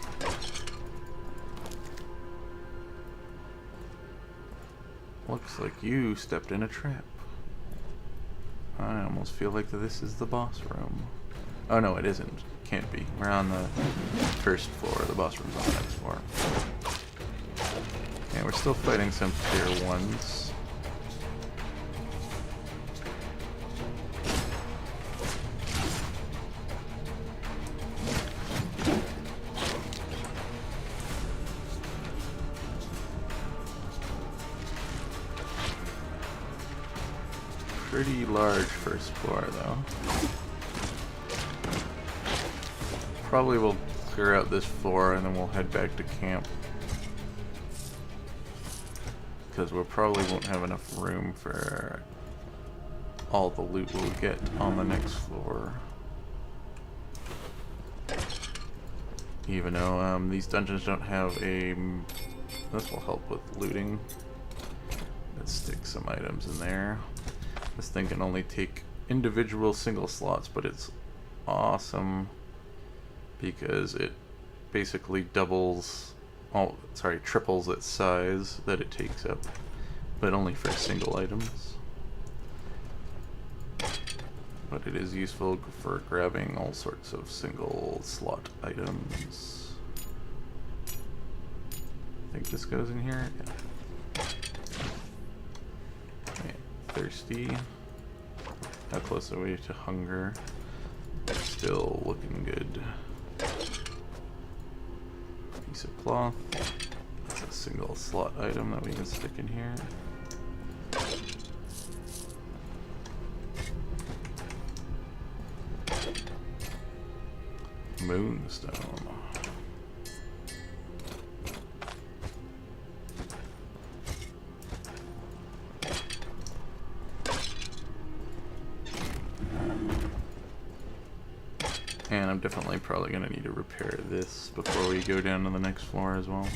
Speaker 1: Looks like you stepped in a trap. I almost feel like this is the boss room. Oh no, it isn't. Can't be. We're on the first floor. The boss room's on the next floor. Okay, we're still fighting some tier 1s. Pretty large first floor, though. Probably we'll clear out this floor and then we'll head back to camp. Because we probably won't have enough room for all the loot we'll get on the next floor. Even though these dungeons don't have a... This will help with looting. Let's stick some items in there. This thing can only take individual single slots, but it's awesome because it basically triples its size that it takes up, but only for single items. But it is useful for grabbing all sorts of single slot items. I think this goes in here. Yeah. Okay. Thirsty. How close are we to hunger? Still looking good. Piece of cloth. That's a single slot item that we can stick in here. Moonstone. And I'm definitely probably going to need to repair this before we go down to the next floor as well.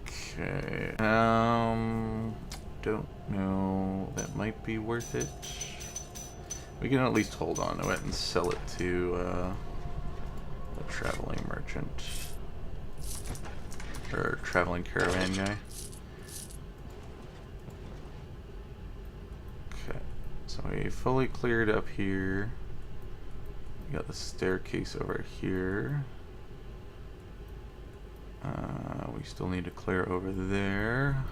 Speaker 1: Okay, don't know, that might be worth it. We can at least hold on to it and sell it to a traveling merchant. Or traveling caravan guy. Okay, so we fully cleared up here. We got the staircase over here. We still need to clear over there.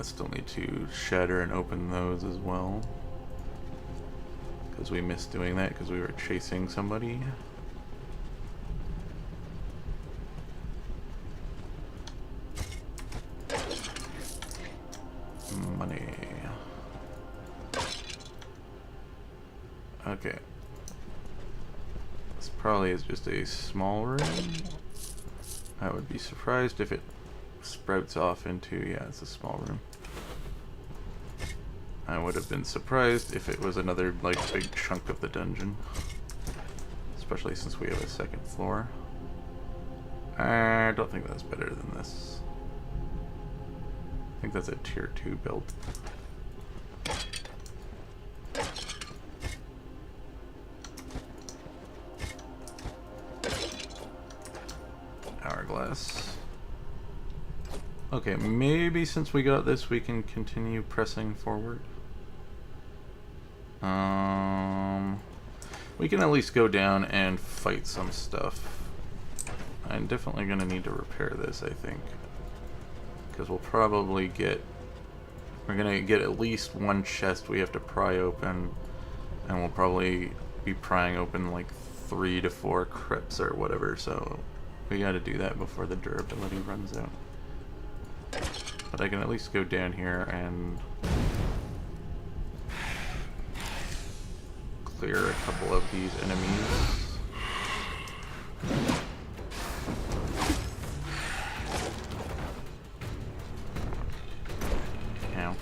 Speaker 1: Still need to shatter and open those as well. Because we missed doing that because we were chasing somebody. Money. Okay. This probably is just a small room. I would be surprised if it sprouts off into, yeah, it's a small room. I would have been surprised if it was another, like, big chunk of the dungeon. Especially since we have a second floor. I don't think that's better than this. I think that's a tier 2 build. Hourglass. Okay, maybe since we got this, we can continue pressing forward. We can at least go down and fight some stuff. I'm definitely going to need to repair this, I think. Because we'll probably get... We're going to get at least one chest we have to pry open. And we'll probably be prying open like 3 to 4 crypts or whatever, so we got to do that before the durability runs out. But I can at least go down here and clear a couple of these enemies. Ow.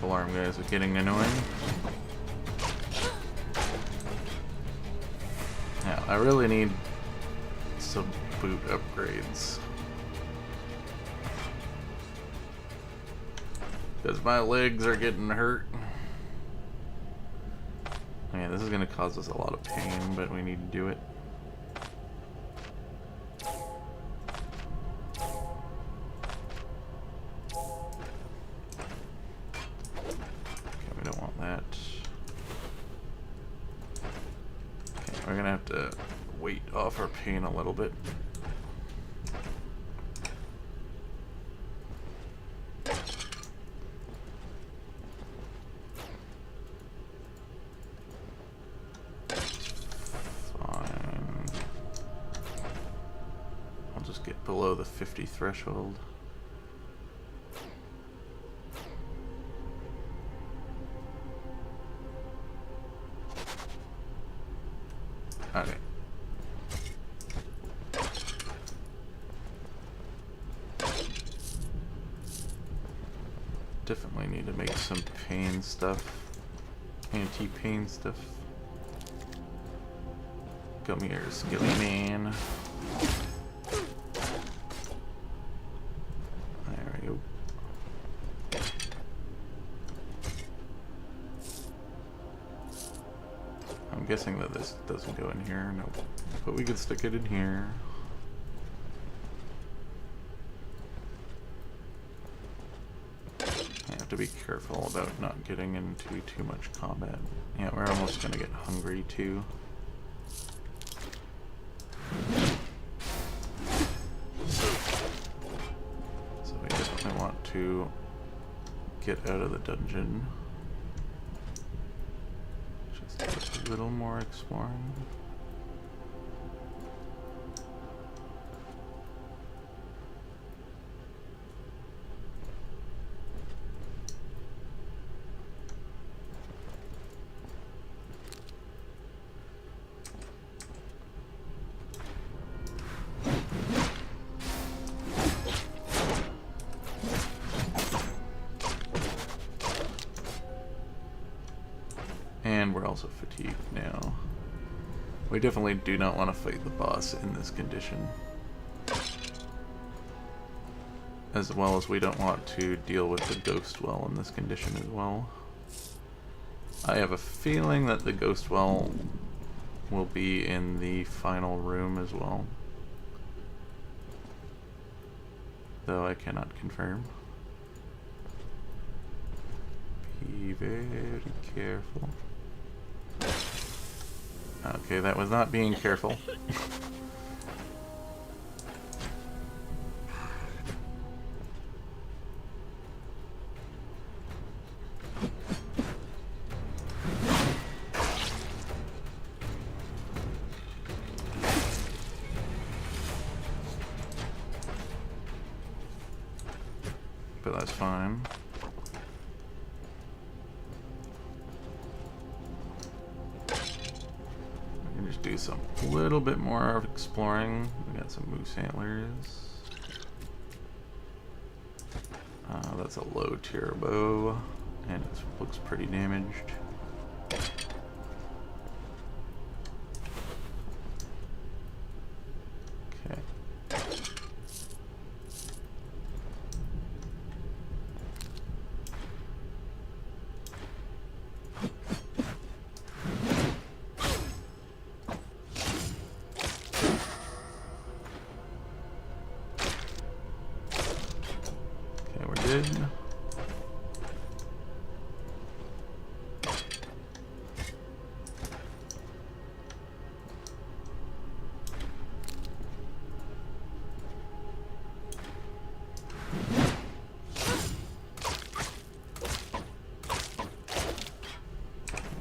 Speaker 1: Alarm guys are getting annoying. Now, I really need some boot upgrades. Because my legs are getting hurt. Man, this is going to cause us a lot of pain, but we need to do it. We're gonna have to weight off our pain a little bit. Fine. I'll just get below the 50 threshold. Okay. Definitely need to make some pain stuff. Anti-pain stuff. Come here, Skilly Man. There we go. I'm guessing that this doesn't go in here. Nope. But we could stick it in here. Have to be careful about not getting into too much combat. Yeah, we're almost gonna get hungry too. So we definitely want to get out of the dungeon. Just a little more exploring. And we're also fatigued now. We definitely do not want to fight the boss in this condition. As well as we don't want to deal with the ghost well in this condition as well. I have a feeling that the ghost well will be in the final room as well. Though I cannot confirm. Be very careful. Okay, that was not being careful. But that's fine. Just do some little bit more of exploring. We got some moose antlers. That's a low tier bow, and it looks pretty damaged. Okay. Good.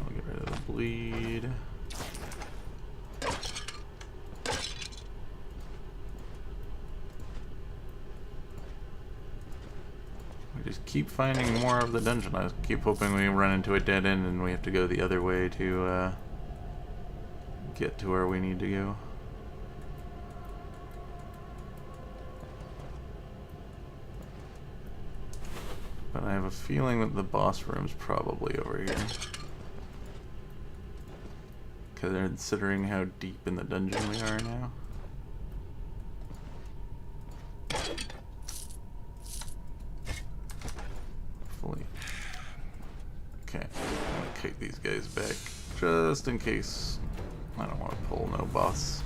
Speaker 1: I'll get rid of the bleed. Just keep finding more of the dungeon. I keep hoping we run into a dead end and we have to go the other way to get to where we need to go. But I have a feeling that the boss room's probably over here. Considering how deep in the dungeon we are now. Okay, I'm gonna kick these guys back just in case. I don't want to pull no boss.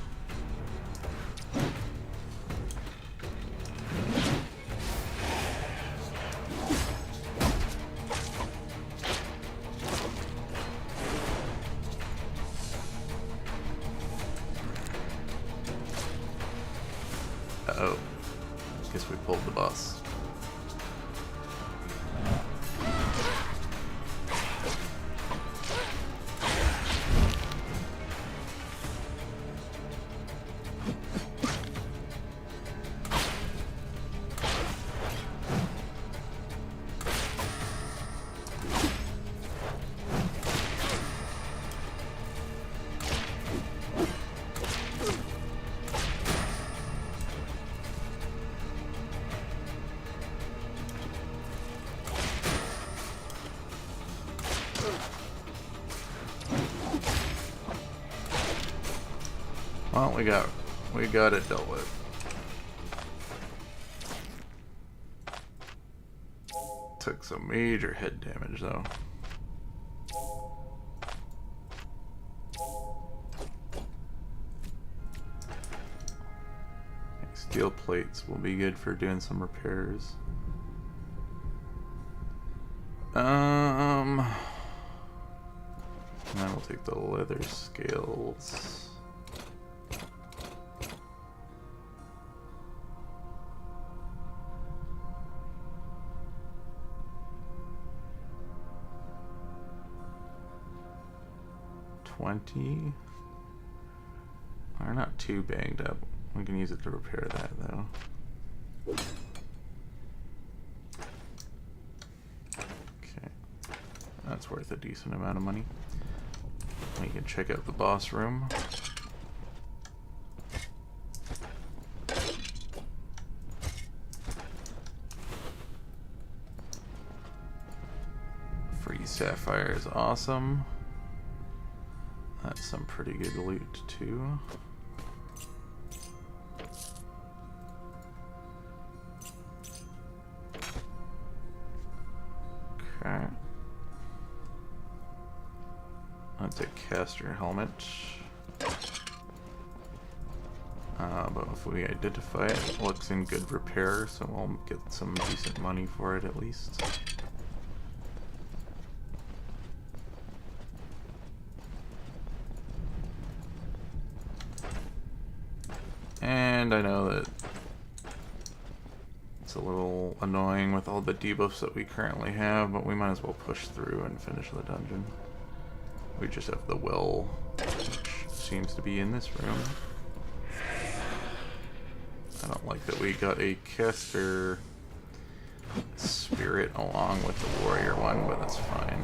Speaker 1: Uh-oh. Guess we pulled the boss. Well, we got it dealt with. Took some major head damage though. Steel plates will be good for doing some repairs. And then we'll take the leather scales. $20. We're not too banged up. We can use it to repair that though. Okay. That's worth a decent amount of money. We can check out the boss room. Free sapphire is awesome. That's some pretty good loot too. Okay. That's a caster helmet. But if we identify it, it looks in good repair, so we'll get some decent money for it at least. And I know that it's a little annoying with all the debuffs that we currently have, but we might as well push through and finish the dungeon. We just have the well, which seems to be in this room. I don't like that we got a caster spirit along with the warrior one, but that's fine.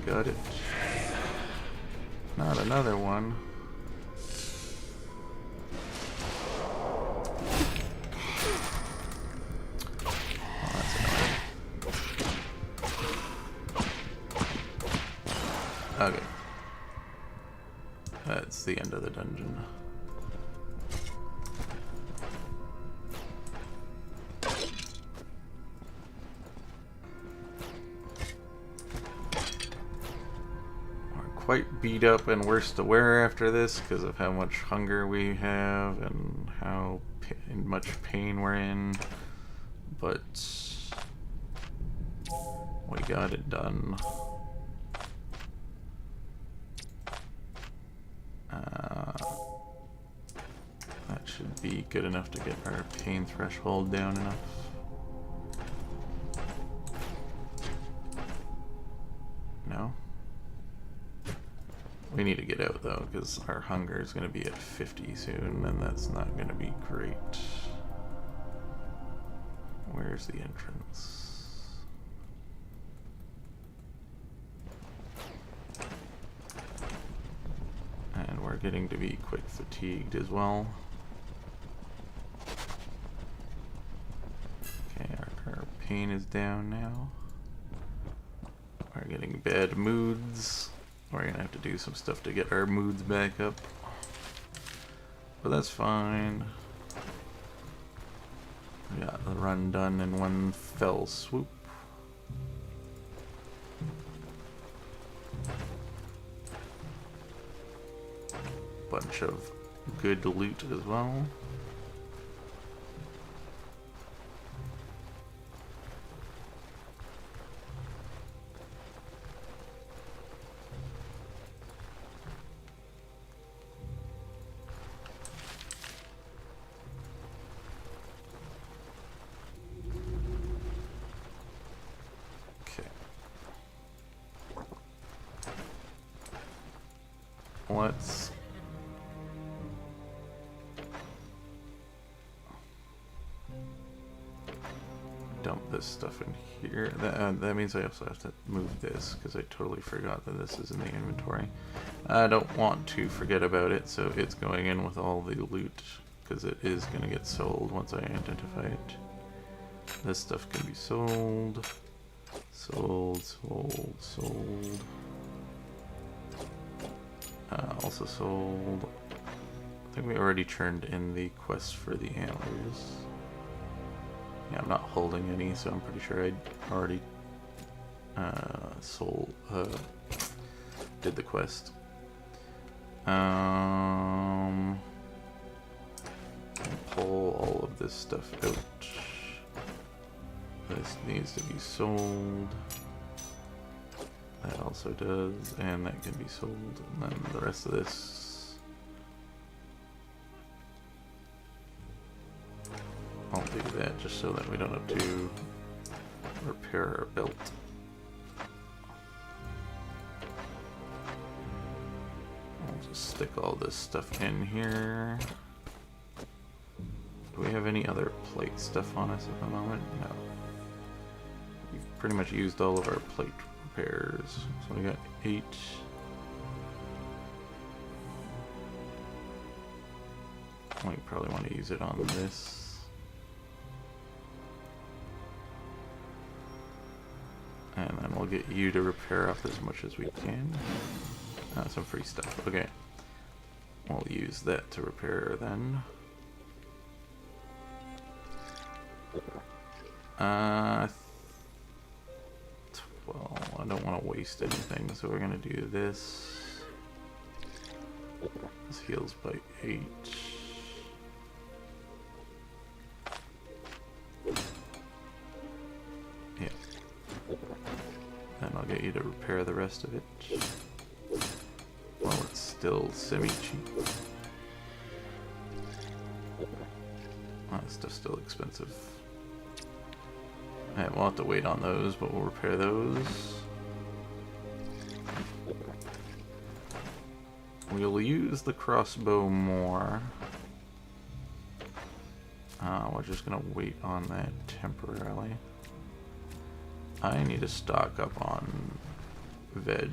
Speaker 1: Got it. Not another one. Oh, that's annoying. Okay. That's the end of the dungeon. Quite beat up and worse to wear after this because of how much hunger we have and how much pain we're in, but we got it done. That should be good enough to get our pain threshold down enough. No? We need to get out though, because our hunger is going to be at 50 soon, and that's not going to be great. Where's the entrance? And we're getting to be quite fatigued as well. Okay, our pain is down now. We're getting bad moods. We're gonna have to do some stuff to get our moods back up. But that's fine. We got the run done in one fell swoop. Bunch of good loot as well. Let's dump this stuff in here. That means I also have to move this because I totally forgot that this is in the inventory. I don't want to forget about it, so it's going in with all the loot because it is going to get sold once I identify it. This stuff can be sold. Sold, sold, sold. Also sold. I think we already turned in the quest for the antlers. Yeah, I'm not holding any, so I'm pretty sure I already did the quest. Pull all of this stuff out. This needs to be sold. That also does, and that can be sold. And then the rest of this, I'll do that just so that we don't have to repair our belt. I'll just stick all this stuff in here. Do we have any other plate stuff on us at the moment? No. We've pretty much used all of our plate repairs. So we got 8. We probably want to use it on this. And then we'll get you to repair up as much as we can. Some free stuff. Okay. We'll use that to repair then. Well, I don't want to waste anything, so we're going to do this. This heals by 8. Yeah. Then I'll get you to repair the rest of it. Well, it's still semi-cheap. Oh, this stuff's still expensive. Alright, we'll have to wait on those, but we'll repair those. We'll use the crossbow more. We're just gonna wait on that temporarily. I need to stock up on veg.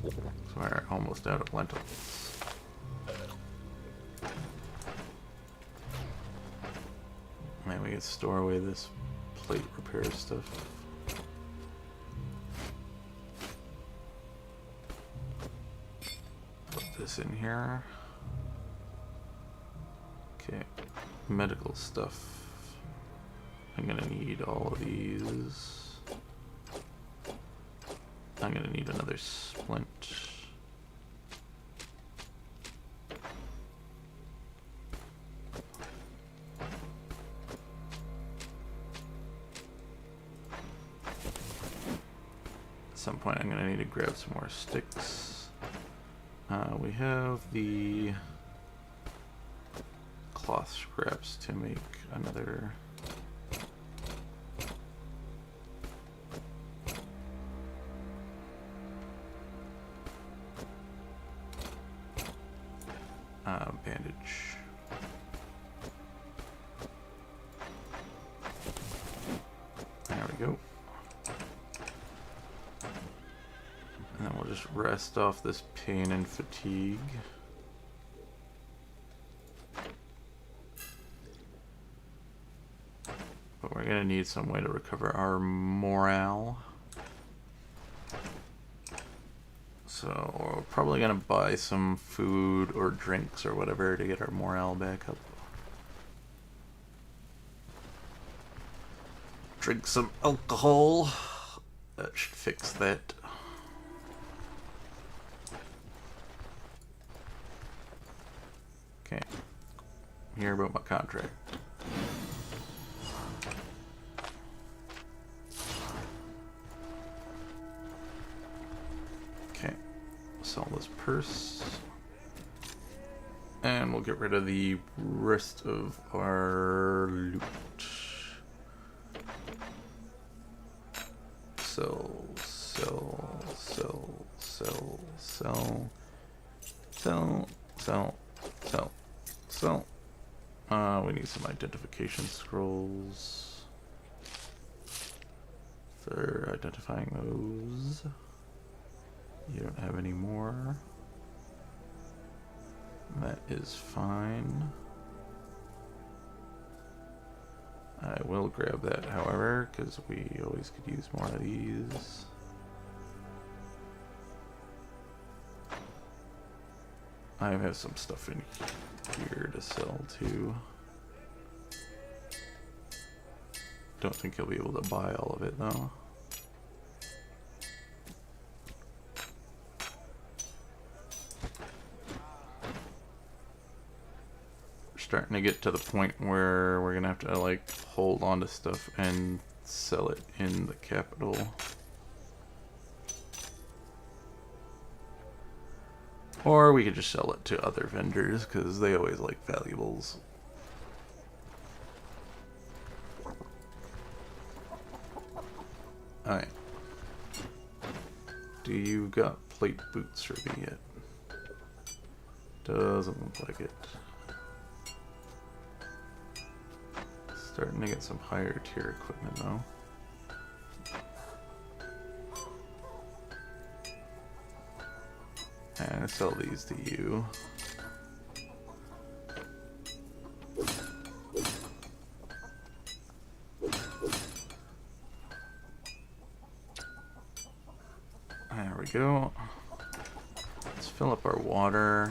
Speaker 1: So we're almost out of lentils. Man, we can store away this plate repair stuff. Put this in here. Okay, medical stuff. I'm gonna need all of these. I'm gonna need another splint. At some point I'm gonna need to grab some more sticks. We have the cloth scraps to make another bandage. There we go. And then we'll just rest off this pain and fatigue. But we're gonna need some way to recover our morale. So we're probably gonna buy some food or drinks or whatever to get our morale back up. Drink some alcohol. That should fix that. Okay. Hear about my contract. Sell this purse, and we'll get rid of the rest of our loot. Sell, sell, sell, sell, sell, sell, sell, sell, sell. We need some identification scrolls for identifying those. You don't have any more. That is fine. I will grab that, however, because we always could use more of these. I have some stuff in here to sell too. Don't think he'll be able to buy all of it though. We're starting to get to the point where we're gonna have to like hold on to stuff and sell it in the capital. Or we could just sell it to other vendors because they always like valuables. Alright. Do you got plate boots for me yet? Doesn't look like it. Starting to get some higher tier equipment though. And I sell these to you. There we go. Let's fill up our water.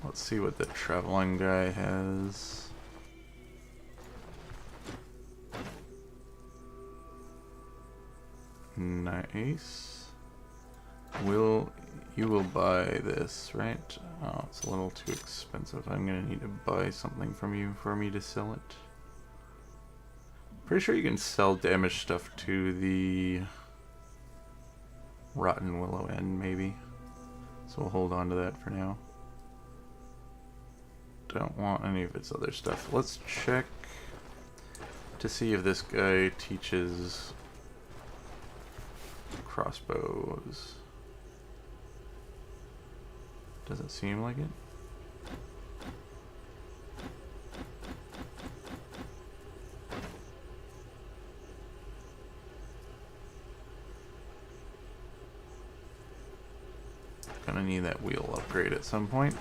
Speaker 1: Let's see what the traveling guy has. Nice. You will buy this, right? Oh, it's a little too expensive. I'm gonna need to buy something from you for me to sell it. Pretty sure you can sell damaged stuff to the Rotten Willow End, maybe. So we'll hold on to that for now. Don't want any of its other stuff. Let's check to see if this guy teaches crossbows. Doesn't seem like it. Gonna need that wheel upgrade at some point.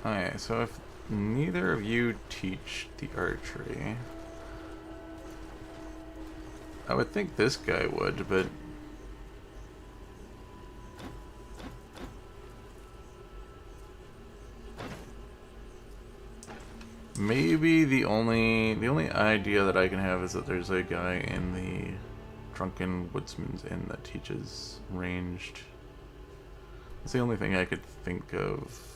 Speaker 1: Okay, so if neither of you teach the archery, I would think this guy would, but maybe the only idea that I can have is that there's a guy in the Drunken Woodsman's Inn that teaches ranged. That's the only thing I could think of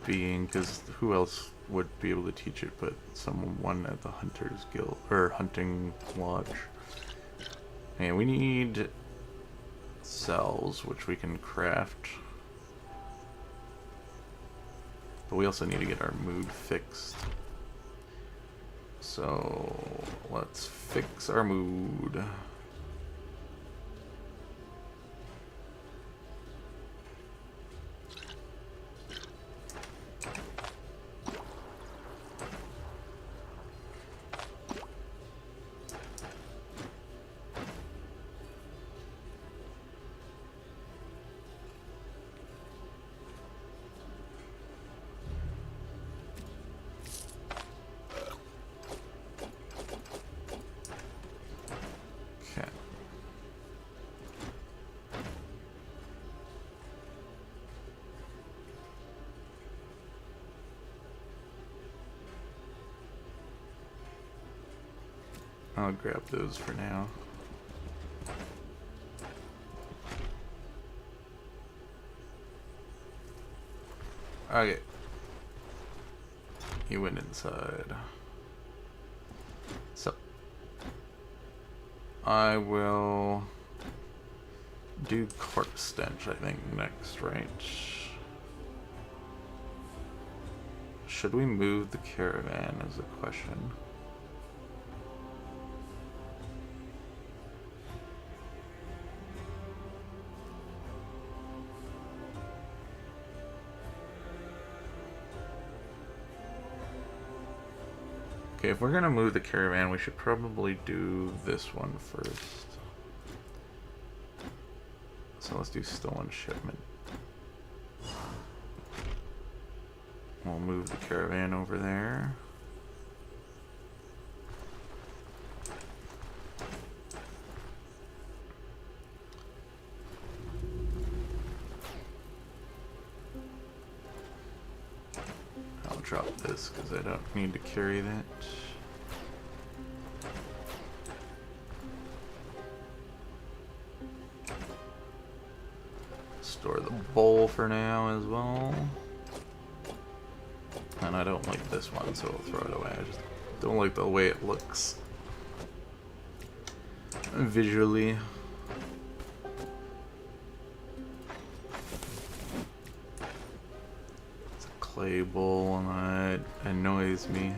Speaker 1: being, because who else would be able to teach it but someone at the Hunter's Guild or Hunting Lodge. And we need cells, which we can craft. But we also need to get our mood fixed. So let's fix our mood. I'll grab those for now. Okay. He went inside. So I will do corpse stench, I think, next, right? Should we move the caravan is a question. Okay, if we're gonna move the caravan, we should probably do this one first. So let's do stolen shipment. We'll move the caravan over there. I'll drop this because I don't need to carry that. Store the bowl for now as well. And I don't like this one, so we'll throw it away. I just don't like the way it looks visually. It's a clay bowl and that annoys me.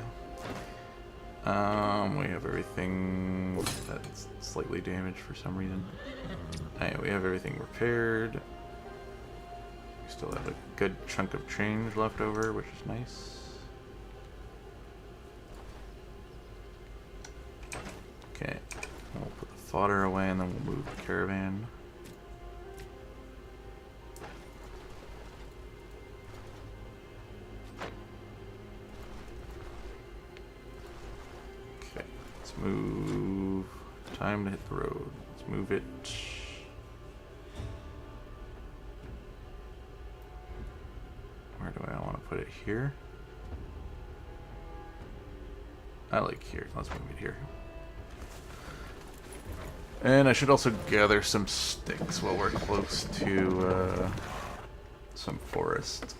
Speaker 1: We have everything that's slightly damaged for some reason. Alright, we have everything repaired. We still have a good chunk of change left over, which is nice. Okay, we'll put the fodder away and then we'll move the caravan. Okay, let's move. Time to hit the road. Let's move it. Where do I want to put it? Here? I like here. Let's move it here. And I should also gather some sticks while we're close to some forest.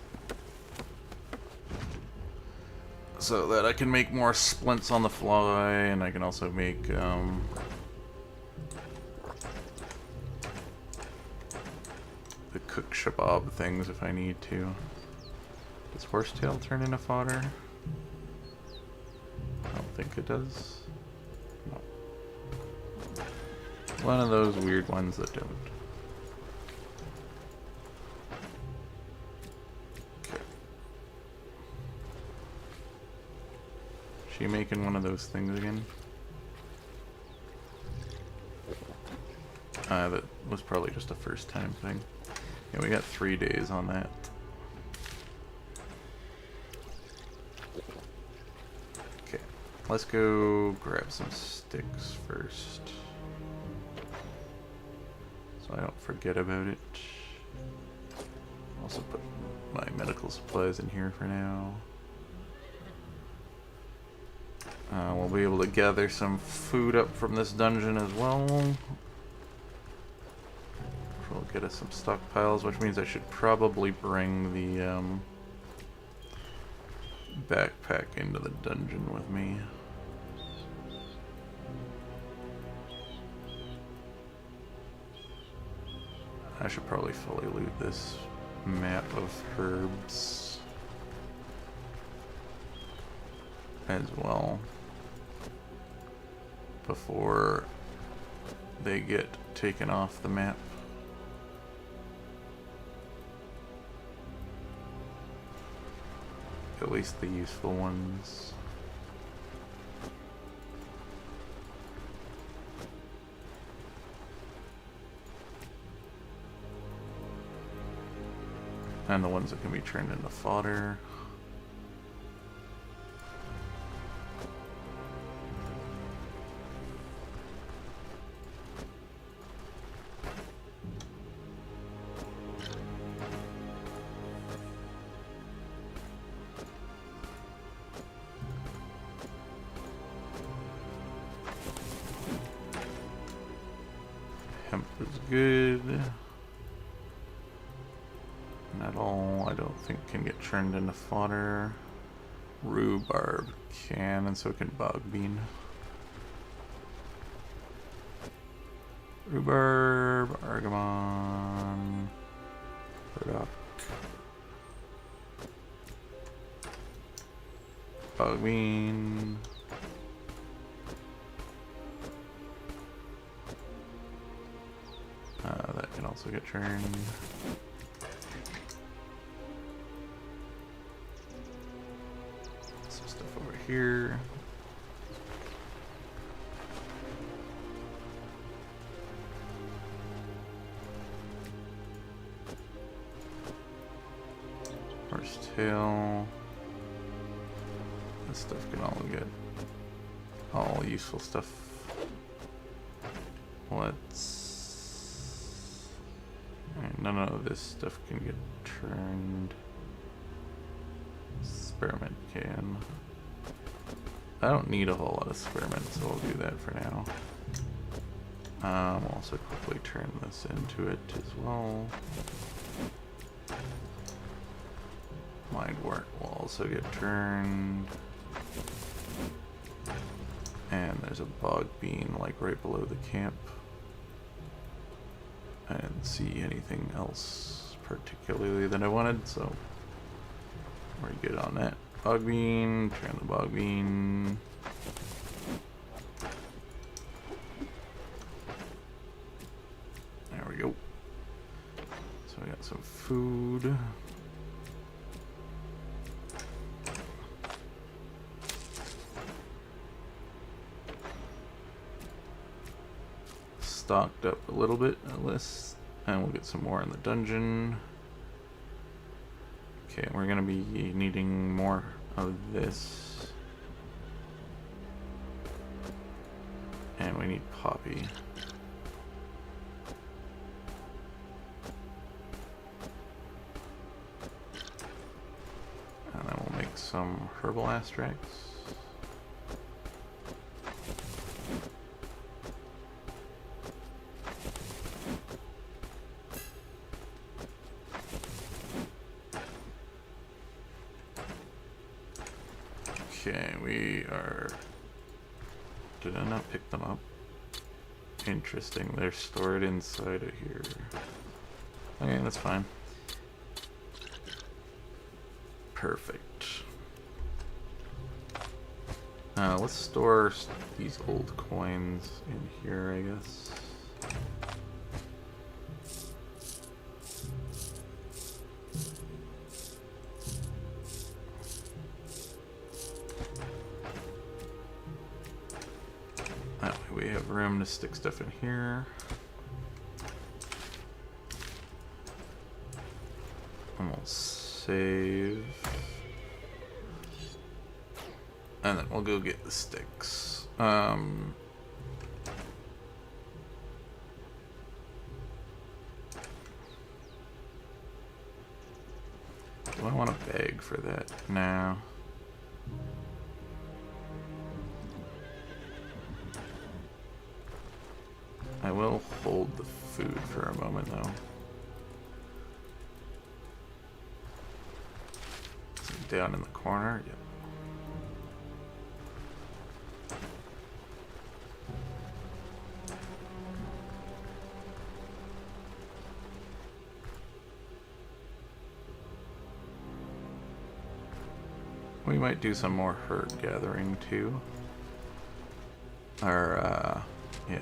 Speaker 1: So that I can make more splints on the fly, and I can also make the cook shabab things if I need to. Does horsetail turn into fodder? I don't think it does. No. One of those weird ones that don't. Okay. She making one of those things again? That was probably just a first time thing. Yeah, we got 3 days on that. Okay, let's go grab some sticks first, so I don't forget about it. Also put my medical supplies in here for now. We'll be able to gather some food up from this dungeon as well. Will get us some stockpiles, which means I should probably bring the backpack into the dungeon with me. I should probably fully loot this map of herbs as well before they get taken off the map. At least the useful ones. And the ones that can be turned into fodder. Hemp is good. Nettle, I don't think can get turned into fodder. Rhubarb can, and so can bog bean. Rhubarb, argamon, burdock, bog bean. That can also get turned. Some stuff over here. Bear's tail. This stuff can all get all useful stuff. Let's... None of this stuff can get turned. Experiment can. I don't need a whole lot of experiment, so I'll do that for now. I'll also quickly turn this into it as well. Mind work will also get turned. And there's a bog bean like right below the camp. I didn't see anything else particularly that I wanted, so we're good on that. Bog bean, turn the bog bean. There we go. So we got some food. Stocked up a little bit at least, and we'll get some more in the dungeon. Okay, we're gonna be needing more of this, and we need poppy. And then we'll make some herbal extracts. Okay, we are... Did I not pick them up? Interesting, they're stored inside of here. Okay, that's fine. Perfect. Let's store these old coins in here, I guess. That way we have room to stick stuff in here. And we'll save. And then we'll go get the sticks. Do I want a bag for that? No. I will hold the food for a moment though. Is it down in the corner? Yep. We might do some more herd gathering too. Or, yeah.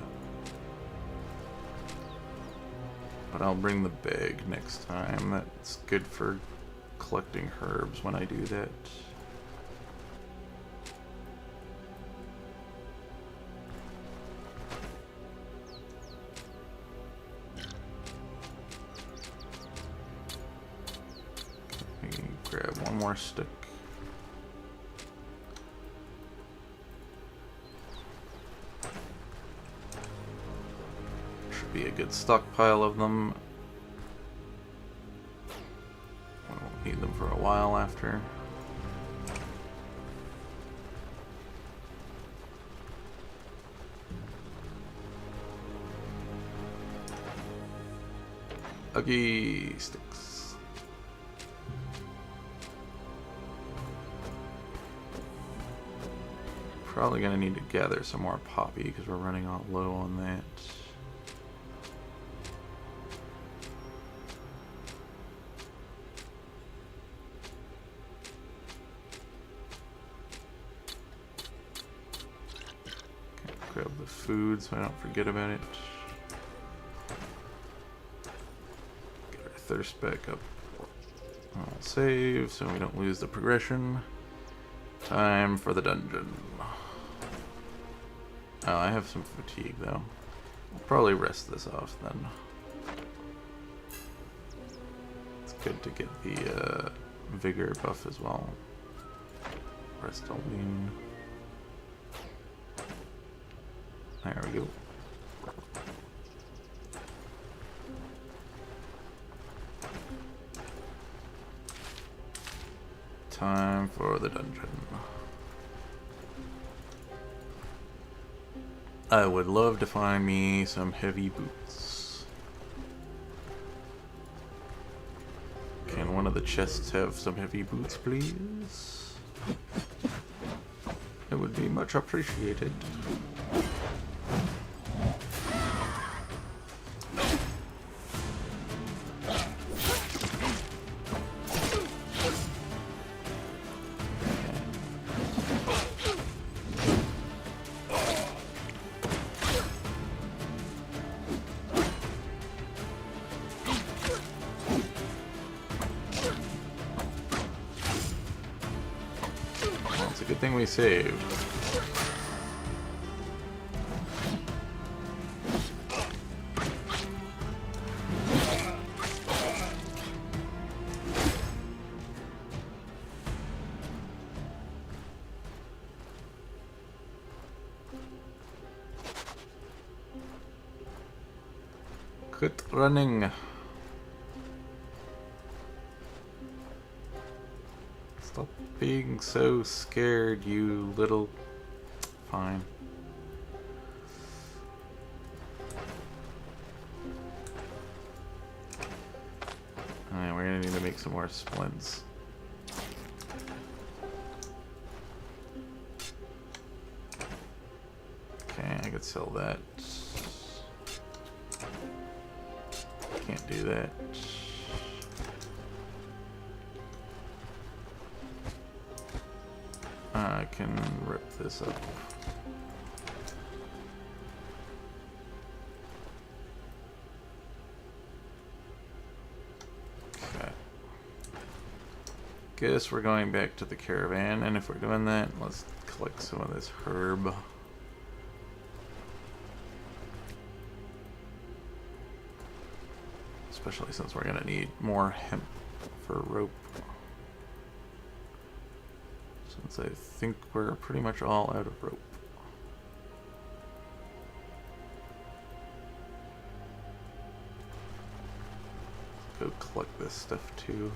Speaker 1: But I'll bring the bag next time. That's good for collecting herbs when I do that. Let me grab one more stick. Be a good stockpile of them. I won't need them for a while after. Uggy sticks. Probably gonna need to gather some more poppy because we're running out low on that. Grab the food so I don't forget about it. Get our thirst back up. I'll save so we don't lose the progression. Time for the dungeon. Oh, I have some fatigue though. I'll probably rest this off then. It's good to get the vigor buff as well. Restolene. There we go. Time for the dungeon. I would love to find me some heavy boots. Can one of the chests have some heavy boots, please? It would be much appreciated. It's a good thing we saved. Quit running. Stop being so scared, you little... Fine. Alright, we're gonna need to make some more splints. Okay, I could sell that. Can't do that. I can rip this up. Okay. Guess we're going back to the caravan, and if we're doing that, let's collect some of this herb. Especially since we're gonna need more hemp for rope. Since I think we're pretty much all out of rope. Let's go collect this stuff too.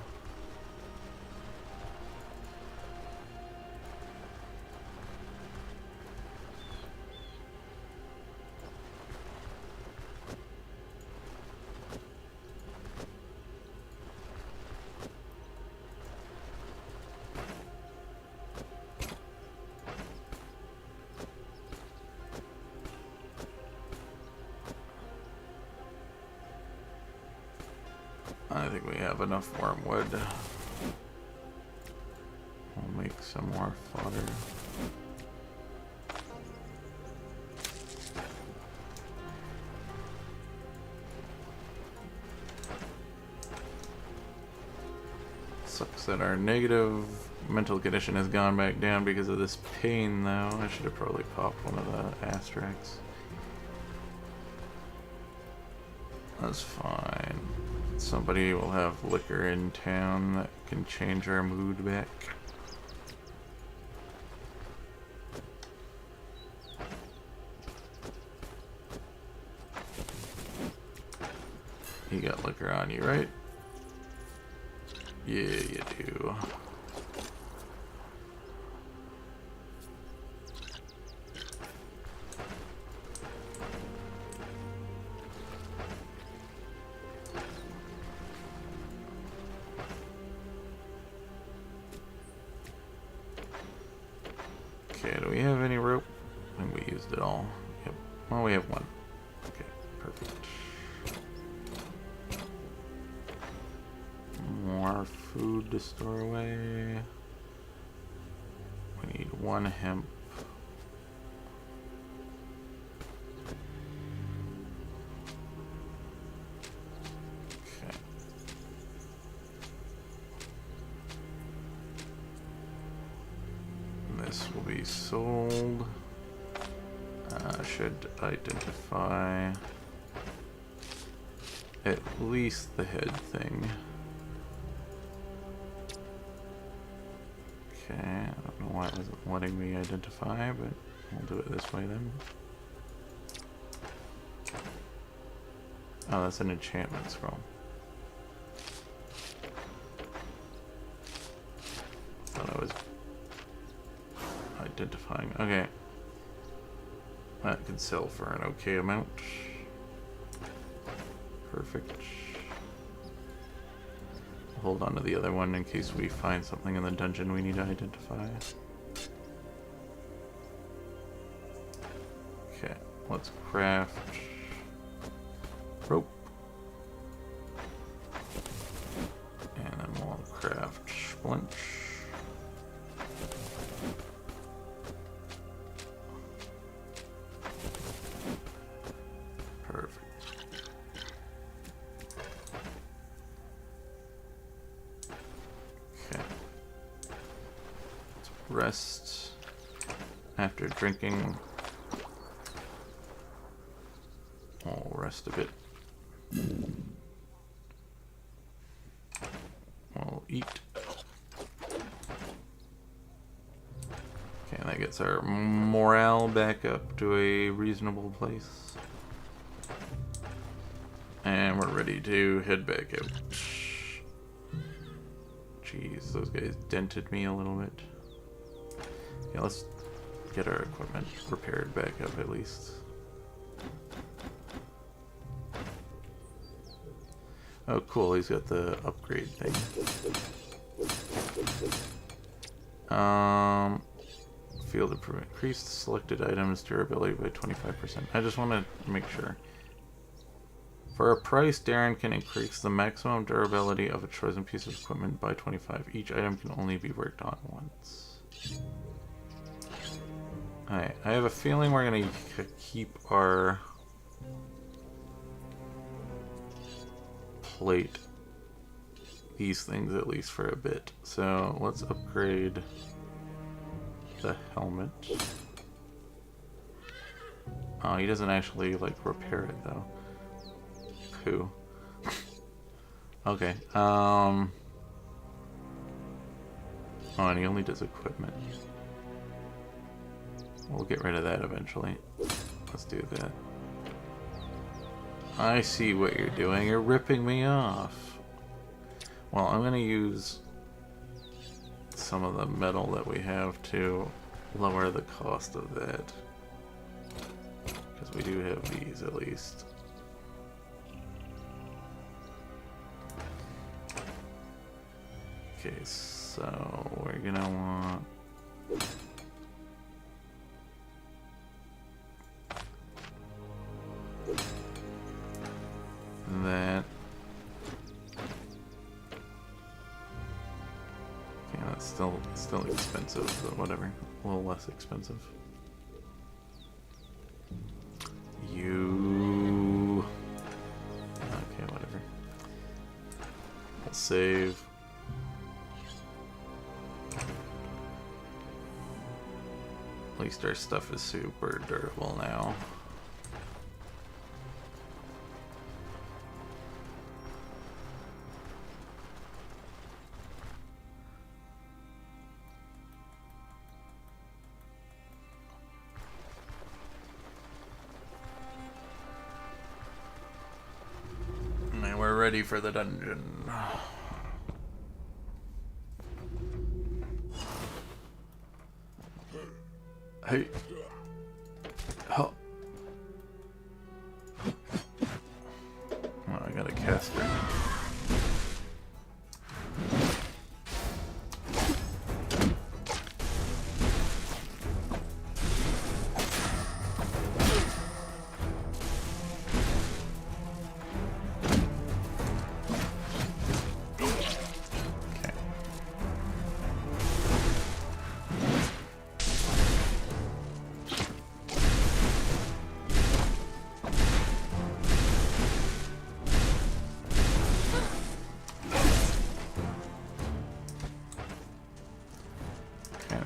Speaker 1: I think we have enough wormwood. We'll make some more fodder. Sucks that our negative mental condition has gone back down because of this pain, though. I should have probably popped one of the asterisks. That's fine. Somebody will have liquor in town that can change our mood back. You got liquor on you, right? Yeah, you do. Okay, do we have any rope? I think we used it all. Yep. Well, we have one. Okay, perfect. More food to store away. We need one hemp. Okay. This will be sold. Should identify at least the head thing. Okay, I don't know why it wasn't letting me identify, but we'll do it this way then. Oh, that's an enchantment scroll. Thought I was identifying. Okay. That can sell for an okay amount. Perfect. Hold on to the other one in case we find something in the dungeon we need to identify. Okay, let's craft rope. And then we'll craft splint. Perfect. Okay. Let's rest after drinking. I'll rest a bit. We'll eat. Okay, that gets our morale back up to a reasonable place. And we're ready to head back out. Jeez, those guys dented me a little bit. Yeah, let's get our equipment repaired back up at least. Oh, cool, he's got the upgrade thing. Field improvement. Increased selected items durability by 25%. I just want to make sure. For a price, Darren can increase the maximum durability of a chosen piece of equipment by 25. Each item can only be worked on once. Alright, I have a feeling we're going to keep our plate, these things at least for a bit. So let's upgrade the helmet. Oh, he doesn't actually like repair it though. Poo. Okay. Oh, and he only does equipment. We'll get rid of that eventually. Let's do that. I see what you're doing. You're ripping me off. Well, I'm going to use some of the metal that we have to lower the cost of that. Because we do have these at least. Okay, so we're going to want... that. Yeah, that's still expensive, but whatever. A little less expensive. You. Okay, whatever. We'll save. At least our stuff is super durable now. Ready for the dungeon. Hey. Oh. Oh, I got a caster.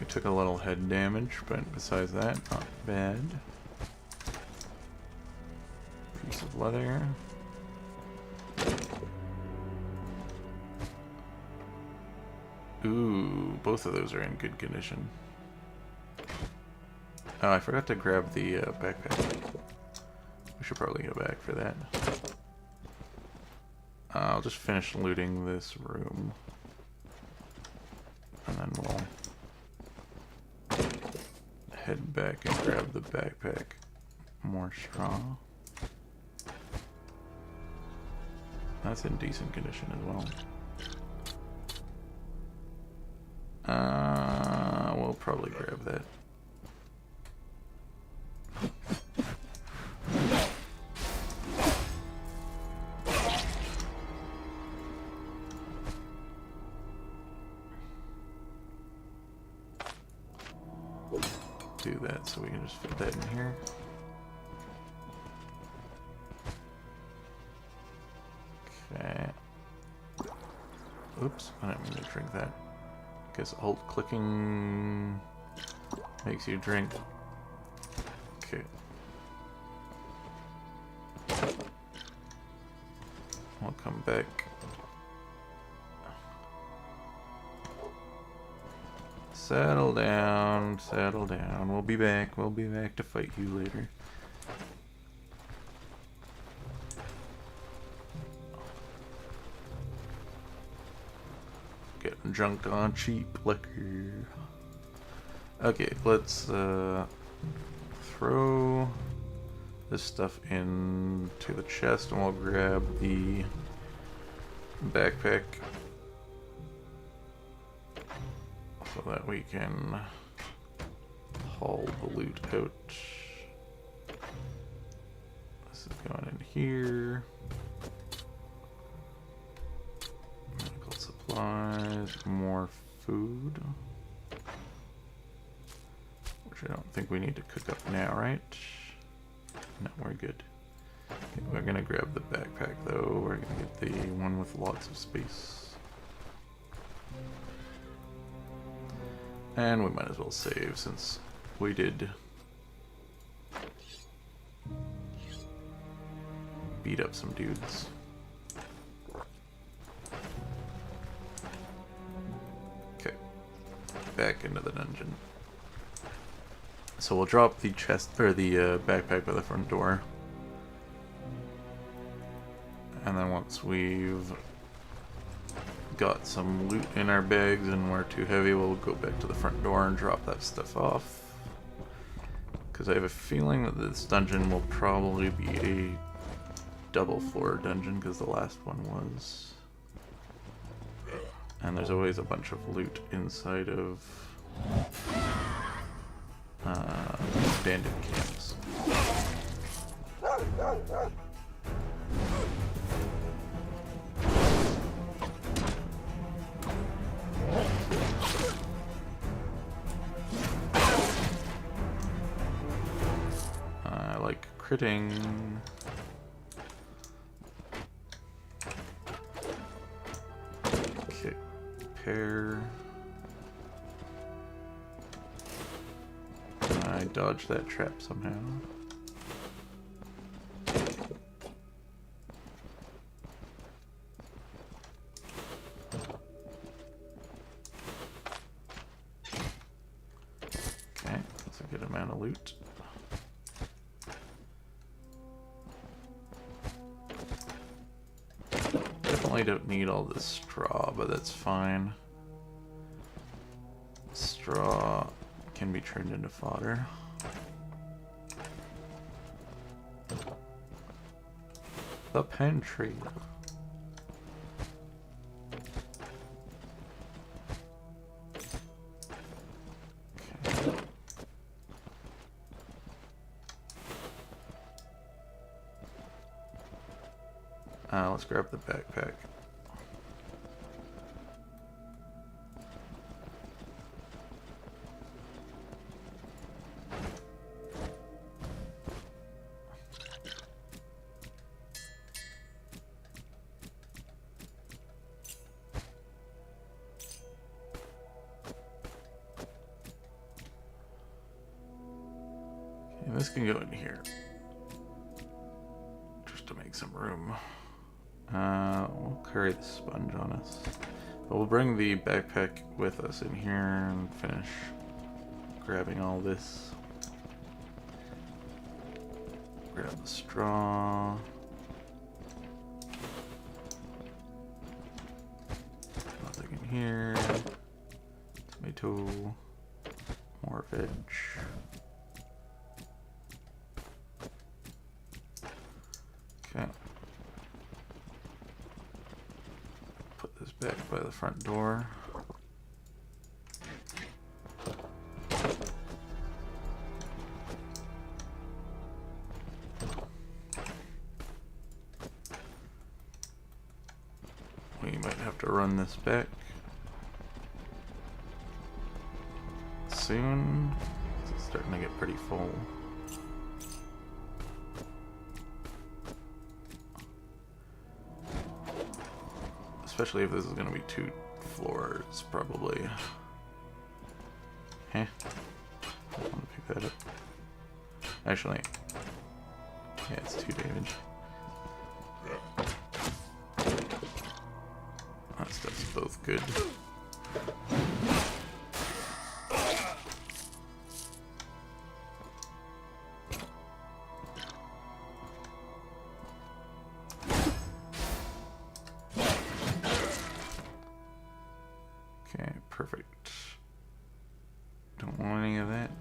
Speaker 1: Took a little head damage, but besides that, not bad. Piece of leather. Ooh, both of those are in good condition. Oh, I forgot to grab the backpack. We should probably go back for that. I'll just finish looting this room. And then we'll head back and grab the backpack. More straw. That's in decent condition as well. We'll probably grab that. Do that so we can just fit that in here. Okay. Oops, I didn't mean to drink that. Guess alt clicking makes you drink. Okay. We'll come back. Settle down, settle down. We'll be back. We'll be back to fight you later. Getting drunk on cheap liquor. Okay, let's throw this stuff into the chest and we'll grab the backpack so that we can haul the loot out. This is going in here. Medical supplies, more food. Which I don't think we need to cook up now, right? No, we're good. Okay, we're gonna grab the backpack though. We're gonna get the one with lots of space. And we might as well save since we did beat up some dudes. Okay, back into the dungeon. So we'll drop the chest or the backpack by the front door. And then once we've got some loot in our bags and we're too heavy, we'll go back to the front door and drop that stuff off. Because I have a feeling that this dungeon will probably be a double floor dungeon because the last one was. And there's always a bunch of loot inside of bandit camps. I like critting. Okay, pair. I dodged that trap somehow. Okay, that's a good amount of loot. Definitely don't need all this straw, but that's fine. Straw can be turned into fodder. The pantry. Okay. Let's grab the backpack. This can go in here, just to make some room. We'll carry the sponge on us. But we'll bring the backpack with us in here and finish grabbing all this. Grab the straw. Nothing in here. Tomato. More veg. Okay. Put this back by the front door. We might have to run this back soon. It's starting to get pretty full. Especially if this is going to be 2 floors, probably. Heh. I want to pick that up. Actually, yeah, it's 2 damage. That stuff's both good. Okay, perfect. Don't want any of that.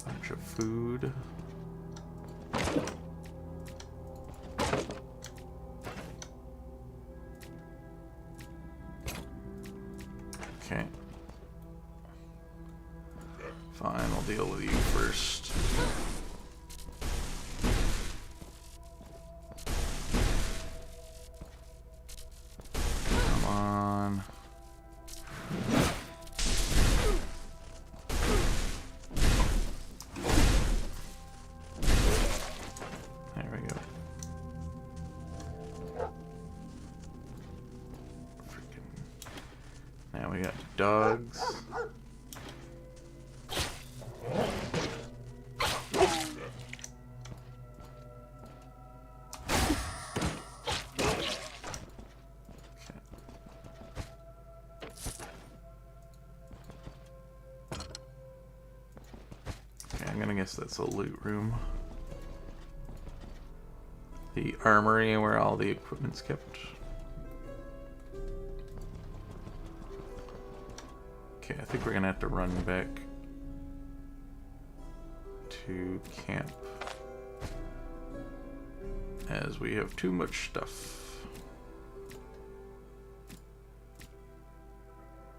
Speaker 1: Bunch of food. Okay. Fine, I'll deal with you first. Come on. There we go. Freaking. Now we got dogs. I'm gonna guess that's a loot room. The armory where all the equipment's kept. Okay, I think we're gonna have to run back to camp as we have too much stuff.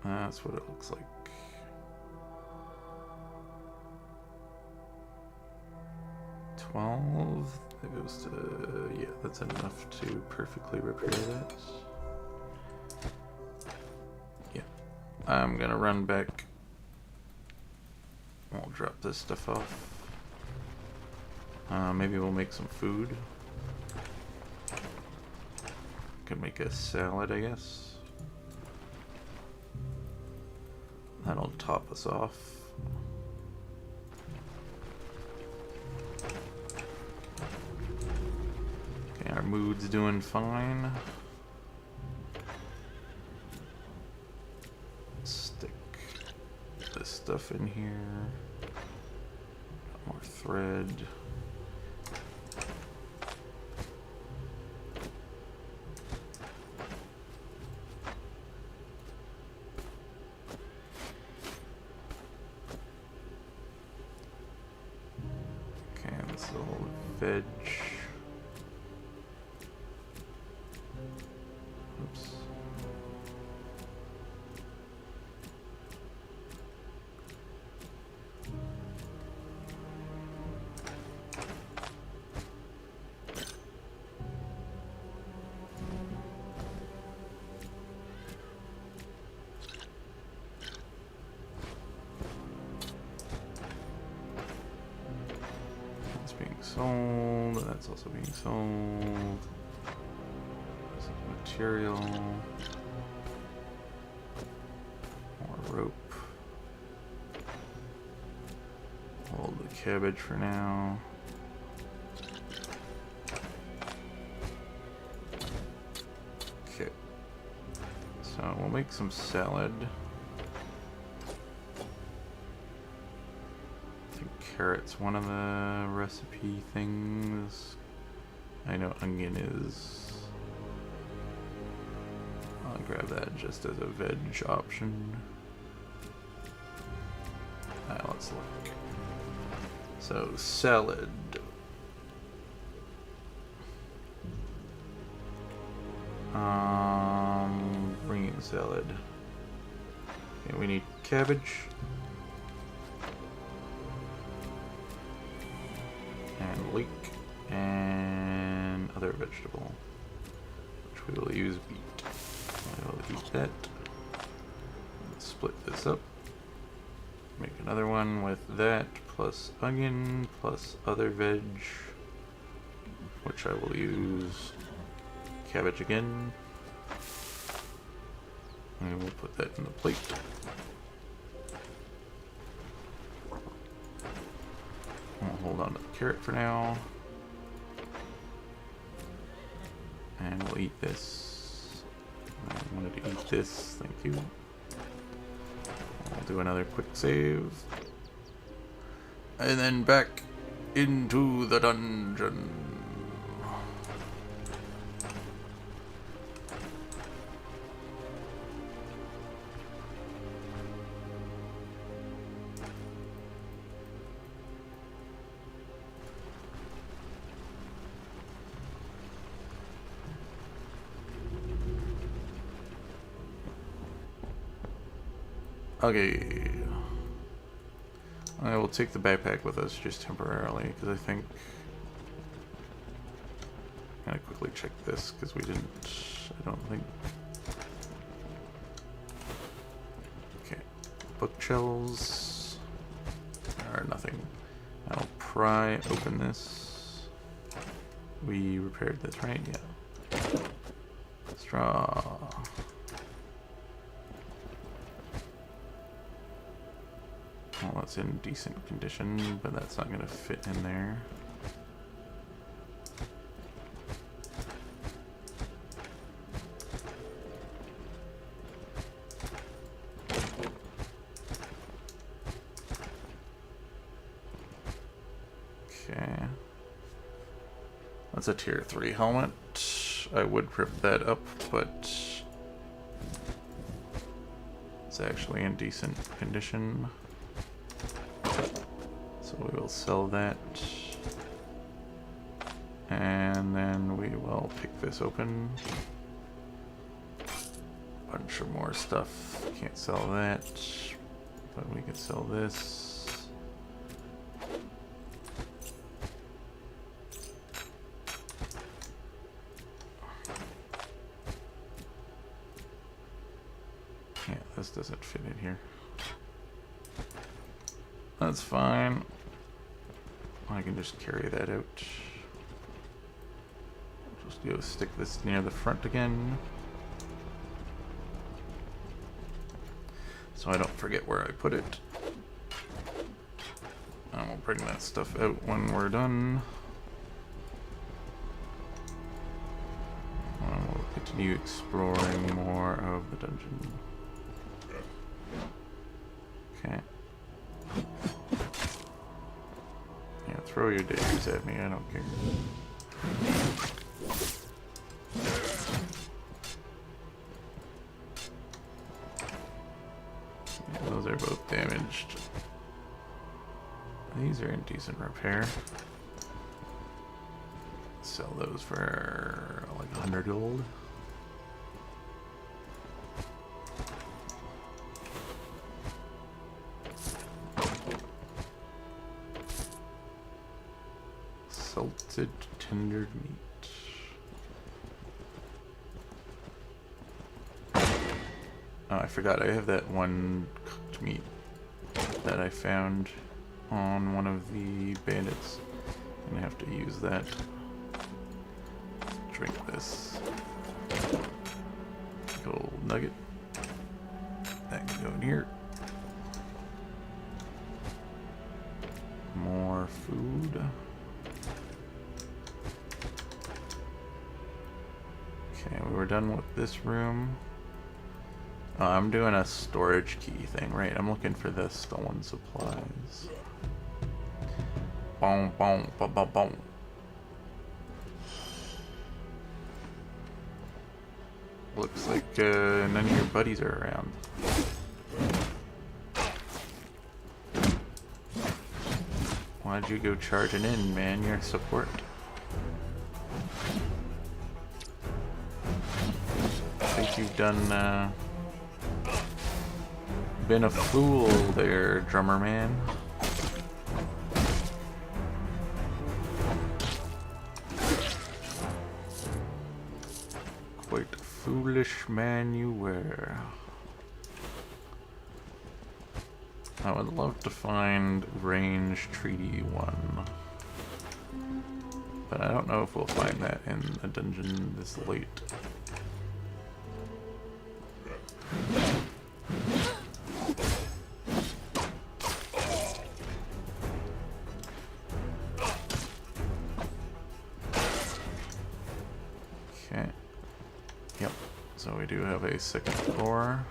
Speaker 1: That's what it looks like. 12. That goes to, yeah, that's enough to perfectly repair that. Yeah. I'm gonna run back. We'll drop this stuff off. Maybe we'll make some food. Could make a salad, I guess. That'll top us off. Our mood's doing fine. Stick this stuff in here. Got more thread. Okay, this is all veg. Oops. That's being sold. That's also being sold. Material, more rope, hold the cabbage for now. we'll make some salad. I think carrot's one of the recipe things. I know onion is. I'll grab that just as a veg option. Alright, let's look. So, salad. Green salad. Okay, we need cabbage. And leek. And other vegetable. Which we will use beet. I will eat that. Let's split this up. Make another one with that, plus onion, plus other veg. Which I will use cabbage again. And we'll put that in the plate. I'll hold on to the carrot for now. And we'll eat this. I wanted to eat this, thank you. I'll do another quick save. And then back into the dungeon. Okay. I will take the backpack with us just temporarily, because I think... I'm gonna quickly check this, because we didn't... I don't think... Okay. Bookshelves... Are nothing. I'll pry open this. We repaired this, right? Yeah. Straw... Well, it's in decent condition, but that's not going to fit in there. Okay. That's a tier 3 helmet. I would rip that up, but it's actually in decent condition. So we will sell that, and then we will pick this open. Bunch of more stuff. Can't sell that, but we can sell this. Yeah, this doesn't fit in here. That's fine. I can just carry that out. Just go stick this near the front again. So I don't forget where I put it. And we'll bring that stuff out when we're done. And we'll continue exploring more of the dungeon. Okay. Yeah, throw your daggers at me, I don't care. Yeah, those are both damaged. These are in decent repair. Sell those for like 100 gold. Salted tendered meat. Oh, I forgot. I have that one cooked meat that I found on one of the bandits. I'm gonna have to use that. Drink this. Gold nugget. That can go in here. More food. Okay, we were done with this room. Oh, I'm doing a storage key thing, right? I'm looking for the stolen supplies. Boom, boom, boom, boom, boom. Looks like none of your buddies are around. Why'd you go charging in, man? You're support. I think you've done, been a fool there, drummer man. Quite a foolish man you were. I would love to find range treaty 1. But I don't know if we'll find that in a dungeon this late. Okay. Yep. So we do have a second floor.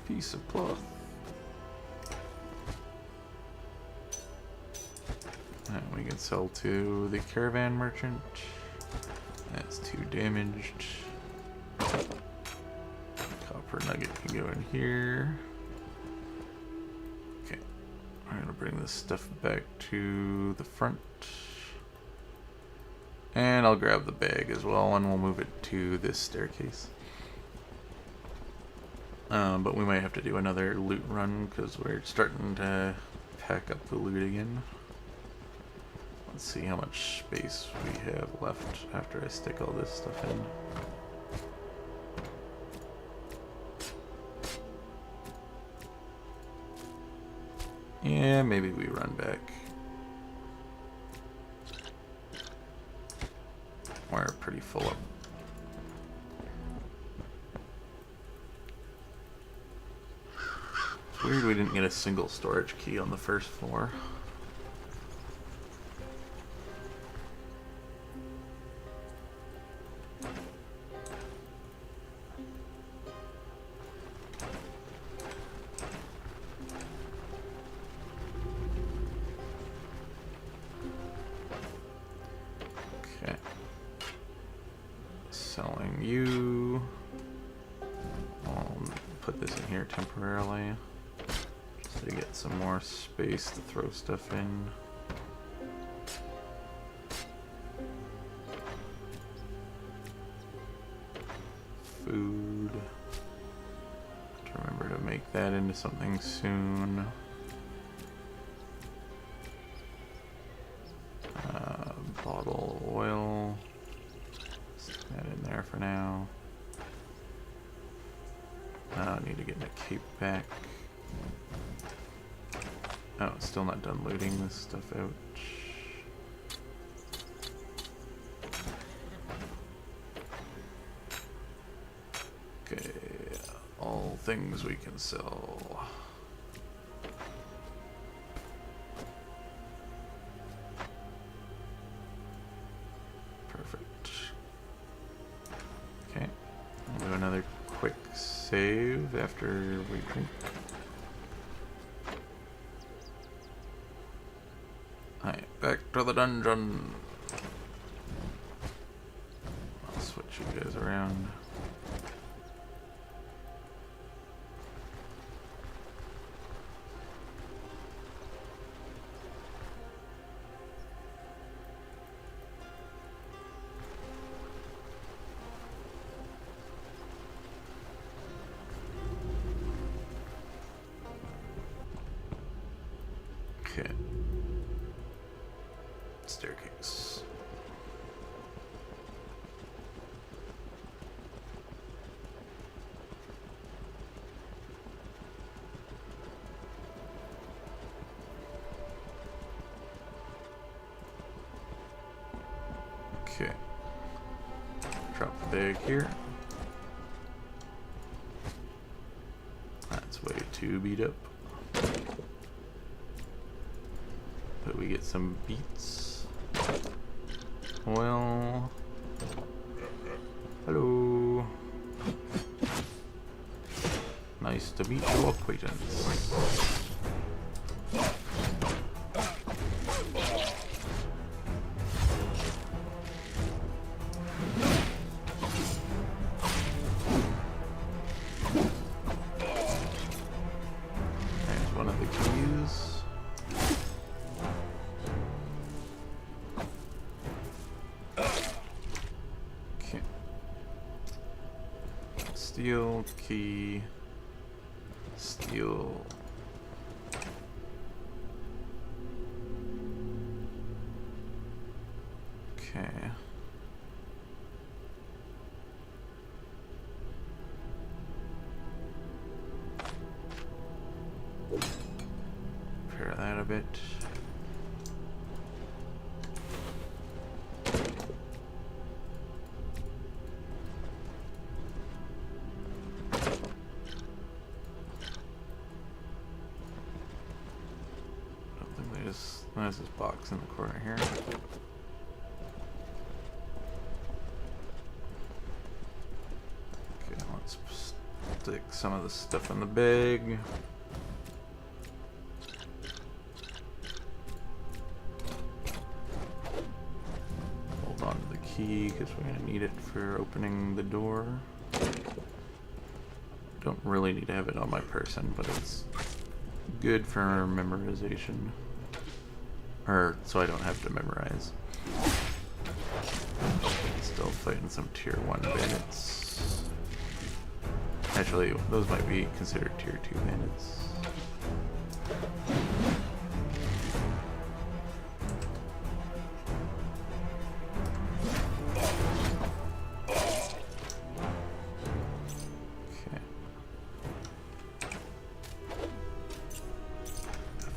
Speaker 1: Piece of cloth. And we can sell to the caravan merchant. That's 2 damaged. Copper nugget can go in here. Okay. I'm gonna bring this stuff back to the front. And I'll grab the bag as well, and we'll move it to this staircase. But we might have to do another loot run because we're starting to pack up the loot again. Let's see how much space we have left after I stick all this stuff in. Yeah, maybe we run back. We're pretty full up. It's weird we didn't get a single storage key on the first floor. Okay. Selling you. I'll put this in here temporarily. So you get some more space to throw stuff in. Food. To remember to make that into something soon. Bottle of oil. Stick that in there for now. I need to get my cape back. Oh, it's still not done looting this stuff out. Okay, all things we can sell. Perfect. Okay, I'll do another quick save after we drink. Alright, back to the dungeon. I'll switch you guys around. Okay. Staircase. Okay. Drop the bag here. That's way too beat up. But we get some beets. Oil. Hello. Nice to meet your acquaintance. There's one of the keys. Okay. Steel key. Steel. Okay. Repair that a bit. There's this box in the corner here. Okay, let's stick some of the stuff in the bag. Hold on to the key because we're going to need it for opening the door. Don't really need to have it on my person, but it's good for memorization. Or so I don't have to memorize. Still fighting some tier 1 bandits. Actually, those might be considered tier 2 bandits.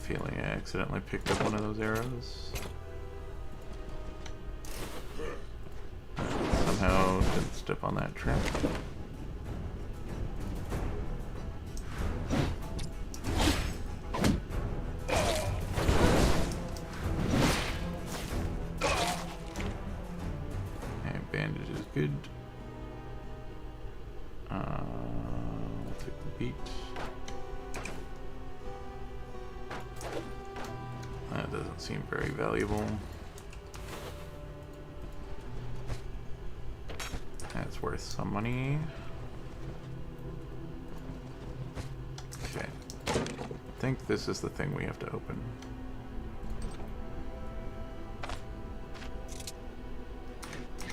Speaker 1: Feeling I accidentally picked up one of those arrows. Somehow didn't step on that trap. And bandage is good. We'll take the beat. That doesn't seem very valuable. That's worth some money. Okay. I think this is the thing we have to open.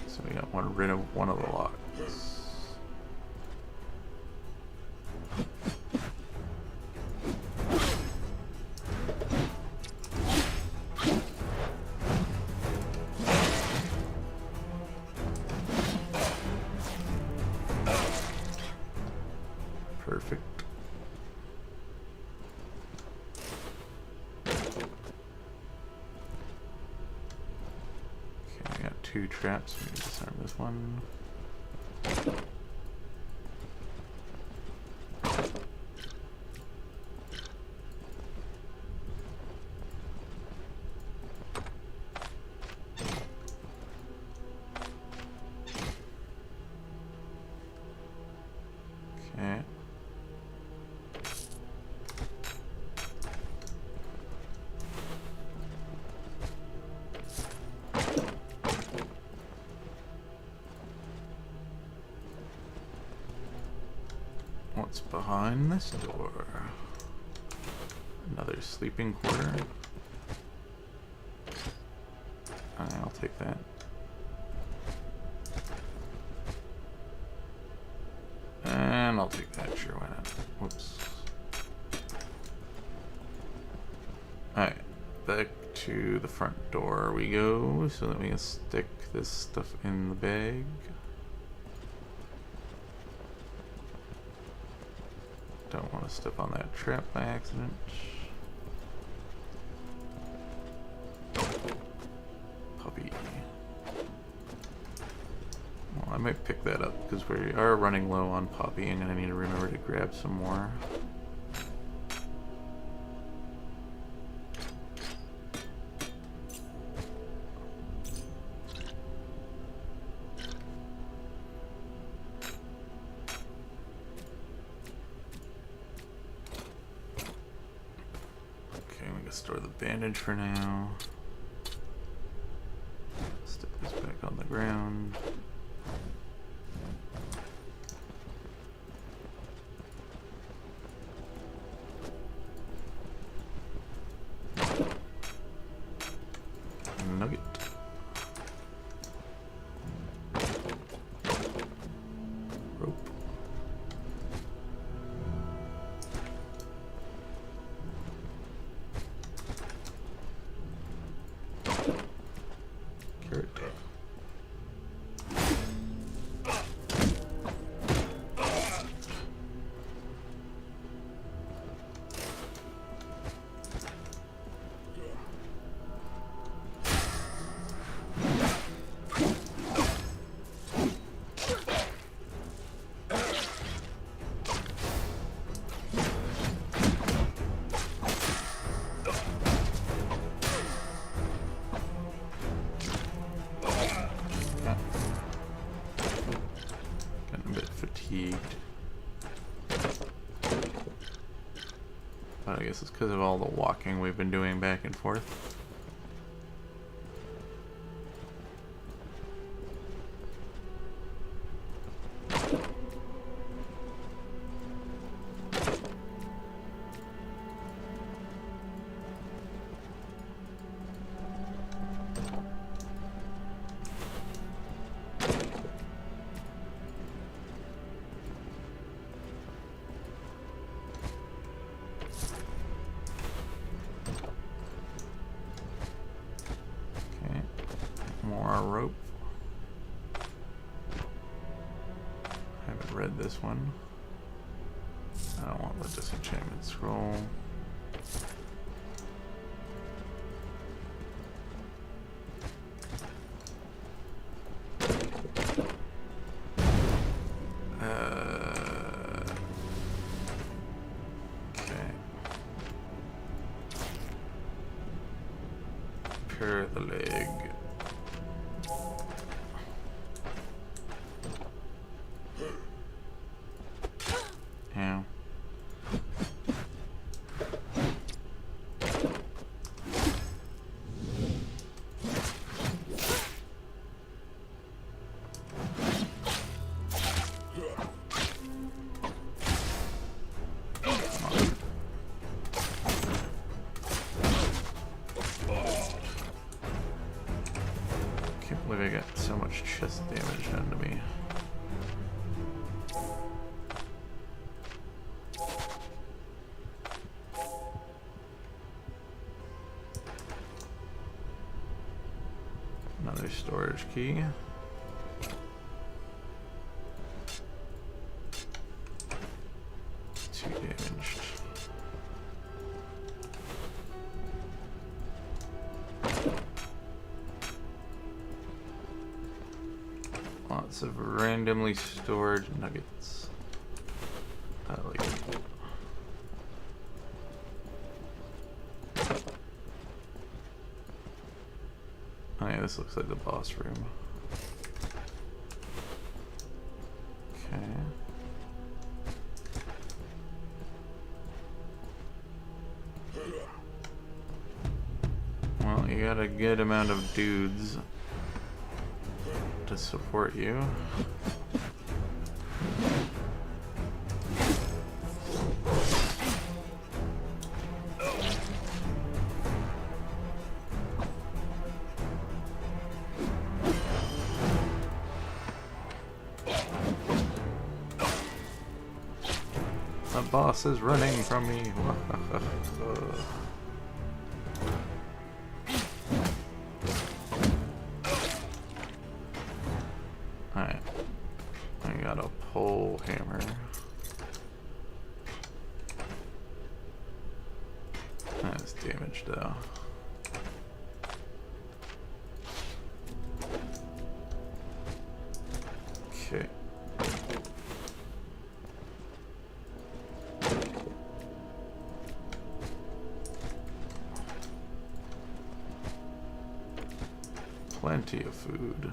Speaker 1: So we got rid of one of the locks. Perfect. Okay, I got 2 traps. We need to disarm this one. Okay. What's behind this door? Another sleeping quarter. I'll take that. And I'll take that, sure, why not? Whoops. Alright, back to the front door we go, so that we can stick this stuff in the bag. Don't want to step on that trap by accident. Puppy. Well, I might pick that up because we are running low on poppy and I need to remember to grab some more. guess store the bandage for now. Stick this back on the ground. Nugget. Rope. Carrot. But I guess it's because of all the walking we've been doing back and forth. More rope. I haven't read this one. I don't want the disenchantment scroll. Okay. Repair the leg. Yeah. Can't believe I got so much chest damage done to me. Another storage key. Too damaged. Lots of randomly stored nuggets. I like it. Oh yeah, this looks like the boss room. Okay. Well, you got a good amount of dudes to support you. The boss is running from me. Alright. I got a pole hammer. That's damaged though. Okay. Plenty of food.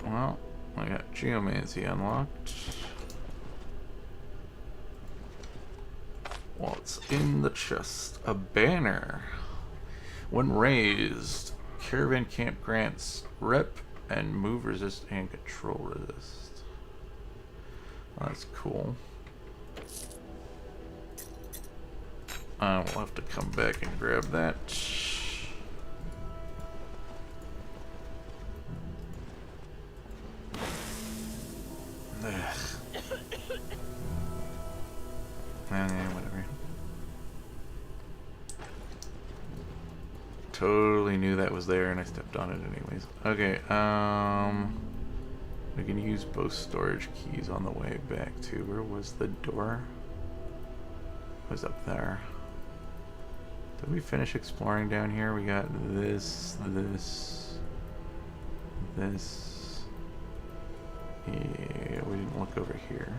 Speaker 1: Well, I got geomancy unlocked. What's in the chest? A banner. When raised, caravan camp grants rep and move resist and control resist. Well, that's cool. We'll have to come back and grab that. Ugh. Whatever. Totally knew that was there and I stepped on it anyways. Okay, we can use both storage keys on the way back too. Where was the door? It was up there. Did we finish exploring down here? We got this. Yeah, we didn't look over here.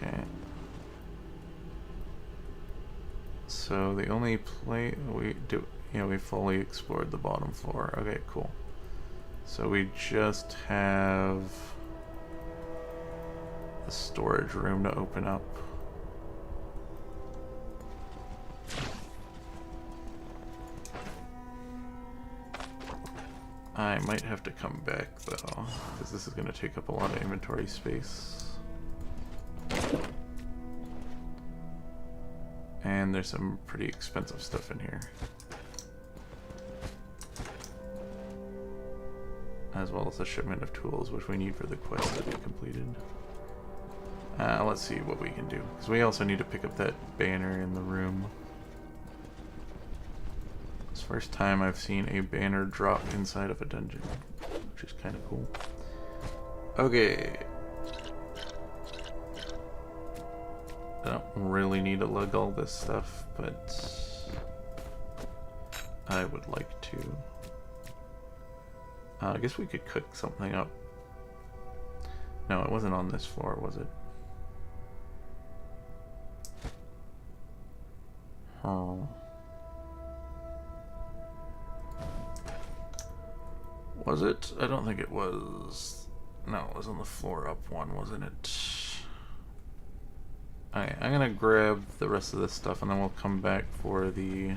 Speaker 1: Okay. So the only place we do, yeah, we fully explored the bottom floor. Okay, cool. So we just have the storage room to open up. I might have to come back though, because this is going to take up a lot of inventory space. And there's some pretty expensive stuff in here. As well as a shipment of tools, which we need for the quest to be completed. Let's see what we can do. Because we also need to pick up that banner in the room. It's the first time I've seen a banner drop inside of a dungeon, which is kind of cool. Okay. I don't really need to lug all this stuff, but I would like to. I guess we could cook something up. No, it wasn't on this floor, was it? Oh. Was it? I don't think it was. No, it was on the floor up one, wasn't it? Alright, I'm gonna grab the rest of this stuff and then we'll come back for the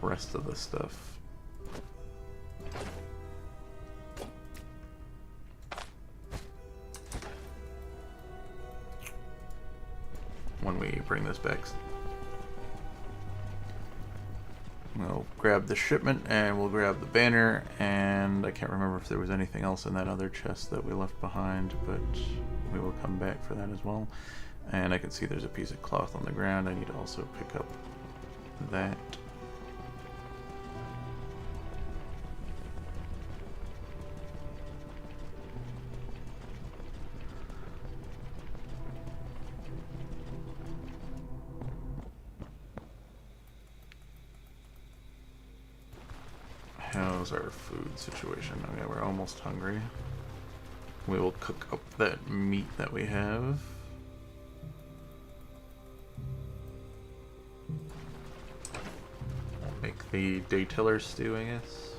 Speaker 1: rest of the stuff. When we bring this back. We'll grab the shipment and we'll grab the banner, and I can't remember if there was anything else in that other chest that we left behind, but we will come back for that as well. And I can see there's a piece of cloth on the ground. I need to also pick up that. How's our food situation? Okay, we're almost hungry. We will cook up that meat that we have. Make the daytiller stew, I guess.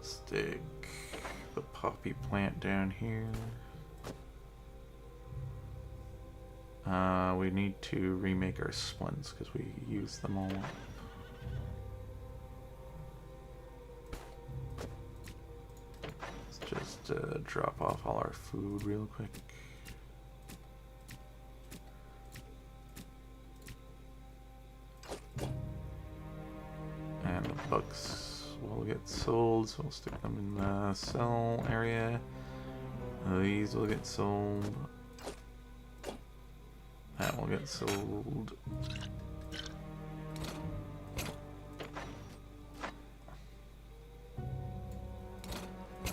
Speaker 1: Stick the poppy plant down here. We need to remake our splints because we used them all up. Let's just drop off all our food real quick. And the books will get sold, so we'll stick them in the sell area. These will get sold. That will get sold.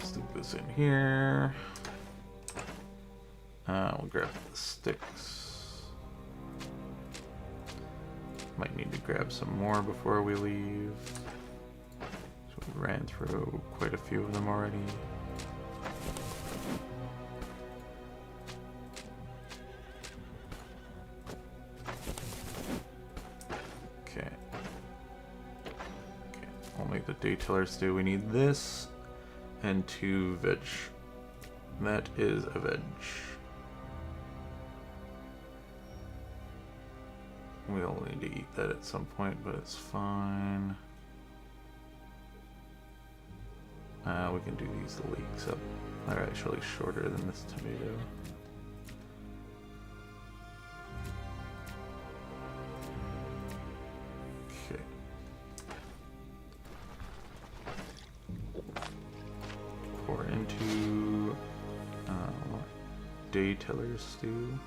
Speaker 1: Stick this in here. We'll grab the sticks. Might need to grab some more before we leave. So we ran through quite a few of them already. need the detailer stew. We need this and 2 veg. That is a veg. We'll need to eat that at some point, but it's fine. We can do these leeks up. They're actually shorter than this tomato. Okay. Pour into dayteller stew.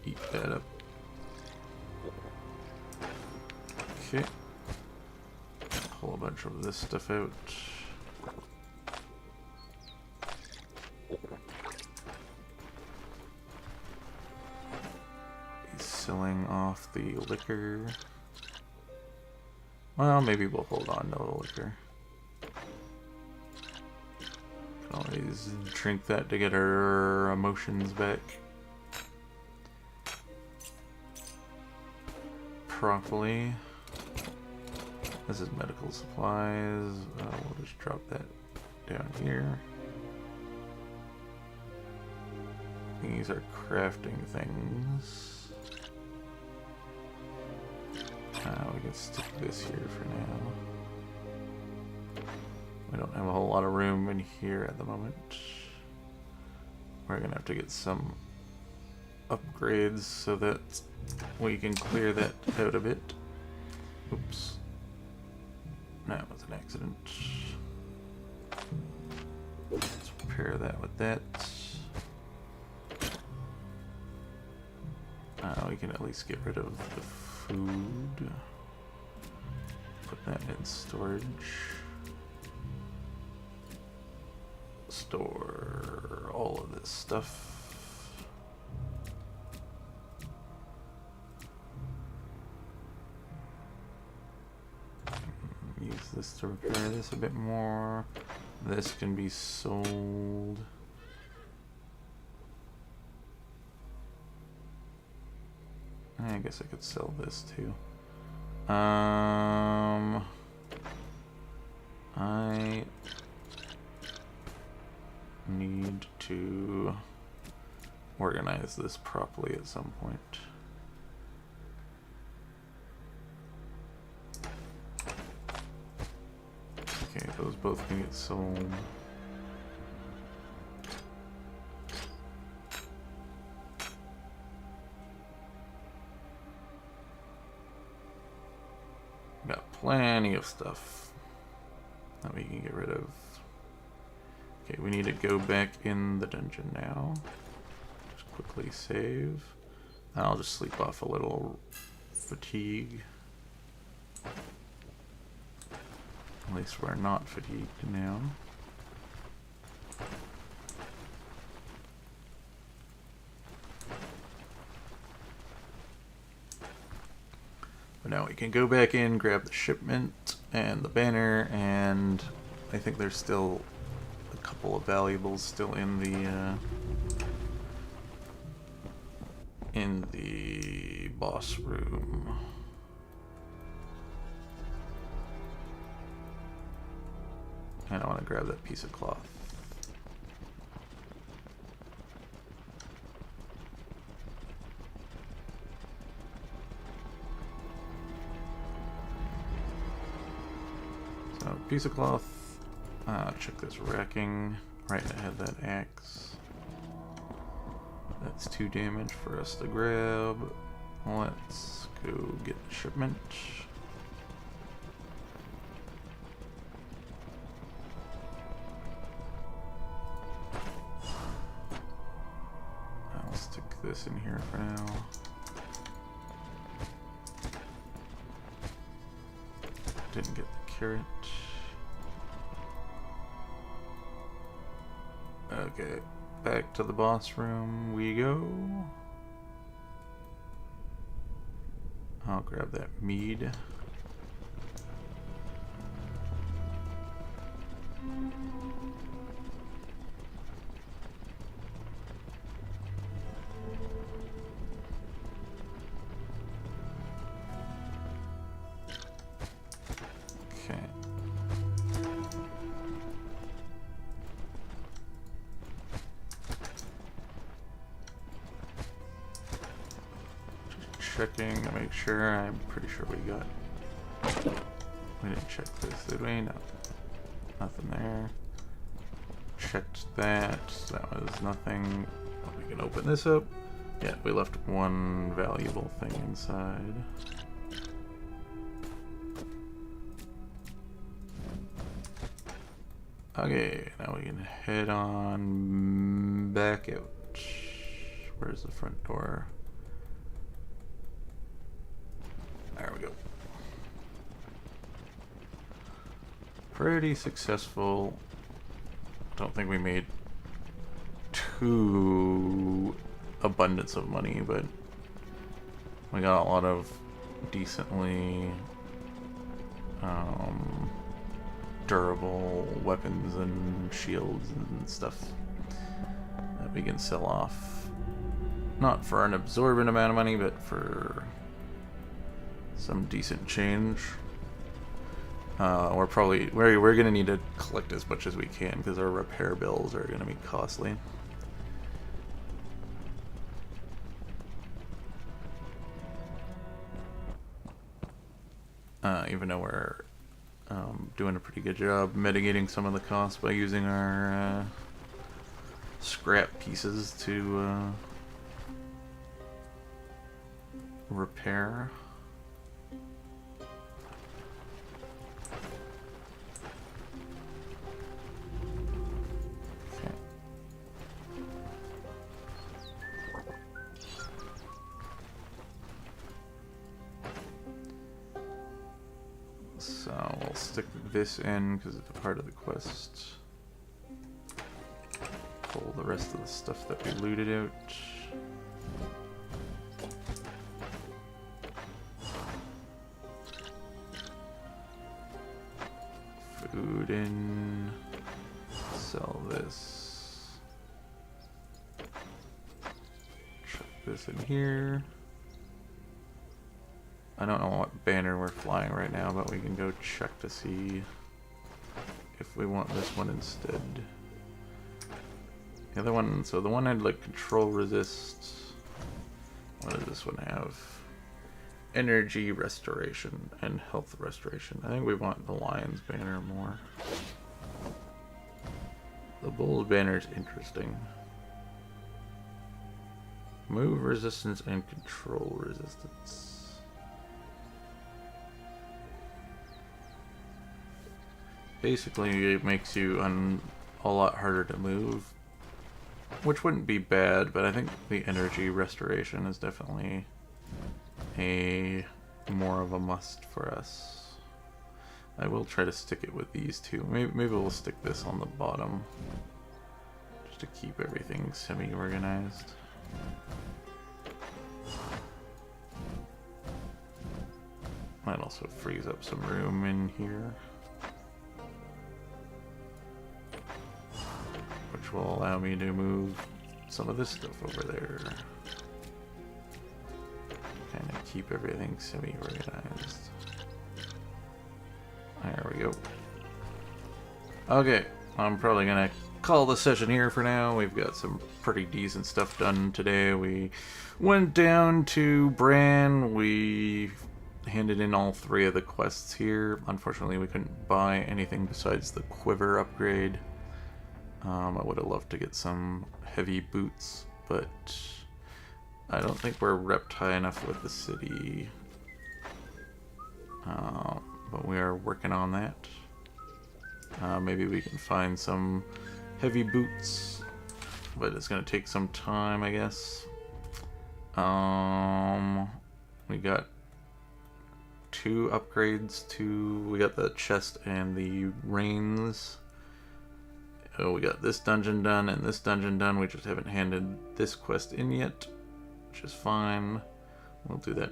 Speaker 1: Eat that up. Okay. Pull a bunch of this stuff out. He's selling off the liquor. Well, maybe we'll hold on to the liquor. Can always drink that to get our emotions back. Properly. This is medical supplies. We'll just drop that down here. These are crafting things. We can stick this here for now. We don't have a whole lot of room in here at the moment. We're gonna have to get some upgrades so that we can clear that out a bit. Oops. That was an accident. Let's repair that with that. We can at least get rid of the food. Put that in storage. Store all of this stuff. Use this to repair this a bit more. This can be sold. I guess I could sell this too. I need to organize this properly at some point. Okay, those both can get sold. Got plenty of stuff that we can get rid of. Okay, we need to go back in the dungeon now. Just quickly save. I'll just sleep off a little fatigue. At least we're not fatigued now. But now we can go back in, grab the shipment and the banner, and I think there's still a couple of valuables still in the boss room. And I want to grab that piece of cloth. So, piece of cloth. Check this racking. Right ahead that axe. That's 2 damage for us to grab. Let's go get the shipment. I'll stick this in here for now. Didn't get the carrot. Okay, back to the boss room we go. I'll grab that mead. checking to make sure. I'm pretty sure we got... We didn't check this, did we? No. Nothing there. Checked that. That was nothing. We can open this up. Yeah, we left one valuable thing inside. Okay, now we can head on back out. Where's the front door? There we go. Pretty successful. Don't think we made too abundance of money, but we got a lot of decently durable weapons and shields and stuff that we can sell off. Not for an absorbent amount of money, but for some decent change. We're gonna need to collect as much as we can because our repair bills are gonna be costly. Even though we're doing a pretty good job mitigating some of the costs by using our scrap pieces to repair. So we'll stick this in because it's a part of the quest. Pull the rest of the stuff that we looted out. Food in. Sell this. Chuck this in here. I don't know what banner we're flying right now, but we can go check to see if we want this one instead. The other one, so the one had like control resist. What does this one have? Energy restoration and health restoration. I think we want the lion's banner more. The bull's banner is interesting. Move resistance and control resistance. Basically, it makes you a lot harder to move, which wouldn't be bad, but I think the energy restoration is definitely more of a must for us. I will try to stick it with these two. Maybe we'll stick this on the bottom, just to keep everything semi-organized. Might also freeze up some room in here, which will allow me to move some of this stuff over there. Kind of keep everything semi-organized. There we go. Okay, I'm probably gonna call the session here for now. We've got some pretty decent stuff done today. We went down to Bran. We handed in all 3 of the quests here. Unfortunately, we couldn't buy anything besides the quiver upgrade. I would have loved to get some heavy boots, but I don't think we're repped high enough with the city. But we are working on that. Maybe we can find some heavy boots, but it's going to take some time, I guess. We got 2 upgrades we got the chest and the reins. Oh, we got this dungeon done and this dungeon done. We just haven't handed this quest in yet, which is fine. We'll do that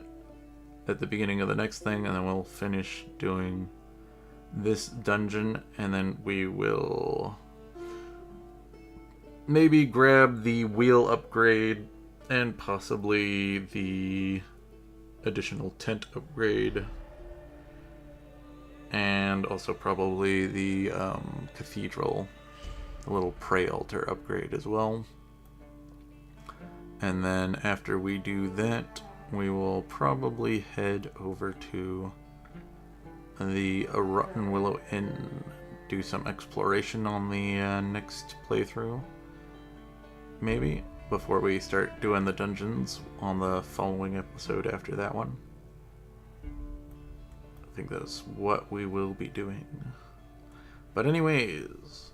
Speaker 1: at the beginning of the next thing, and then we'll finish doing this dungeon, and then we will maybe grab the wheel upgrade and possibly the additional tent upgrade, and also probably the cathedral, a little pray altar upgrade as well. And then after we do that, we will probably head over to the Rotten Willow Inn, do some exploration on the next playthrough, maybe, before we start doing the dungeons on the following episode after that one. I think that's what we will be doing. But anyways,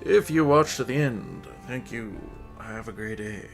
Speaker 1: if you watched to the end, thank you. Have a great day.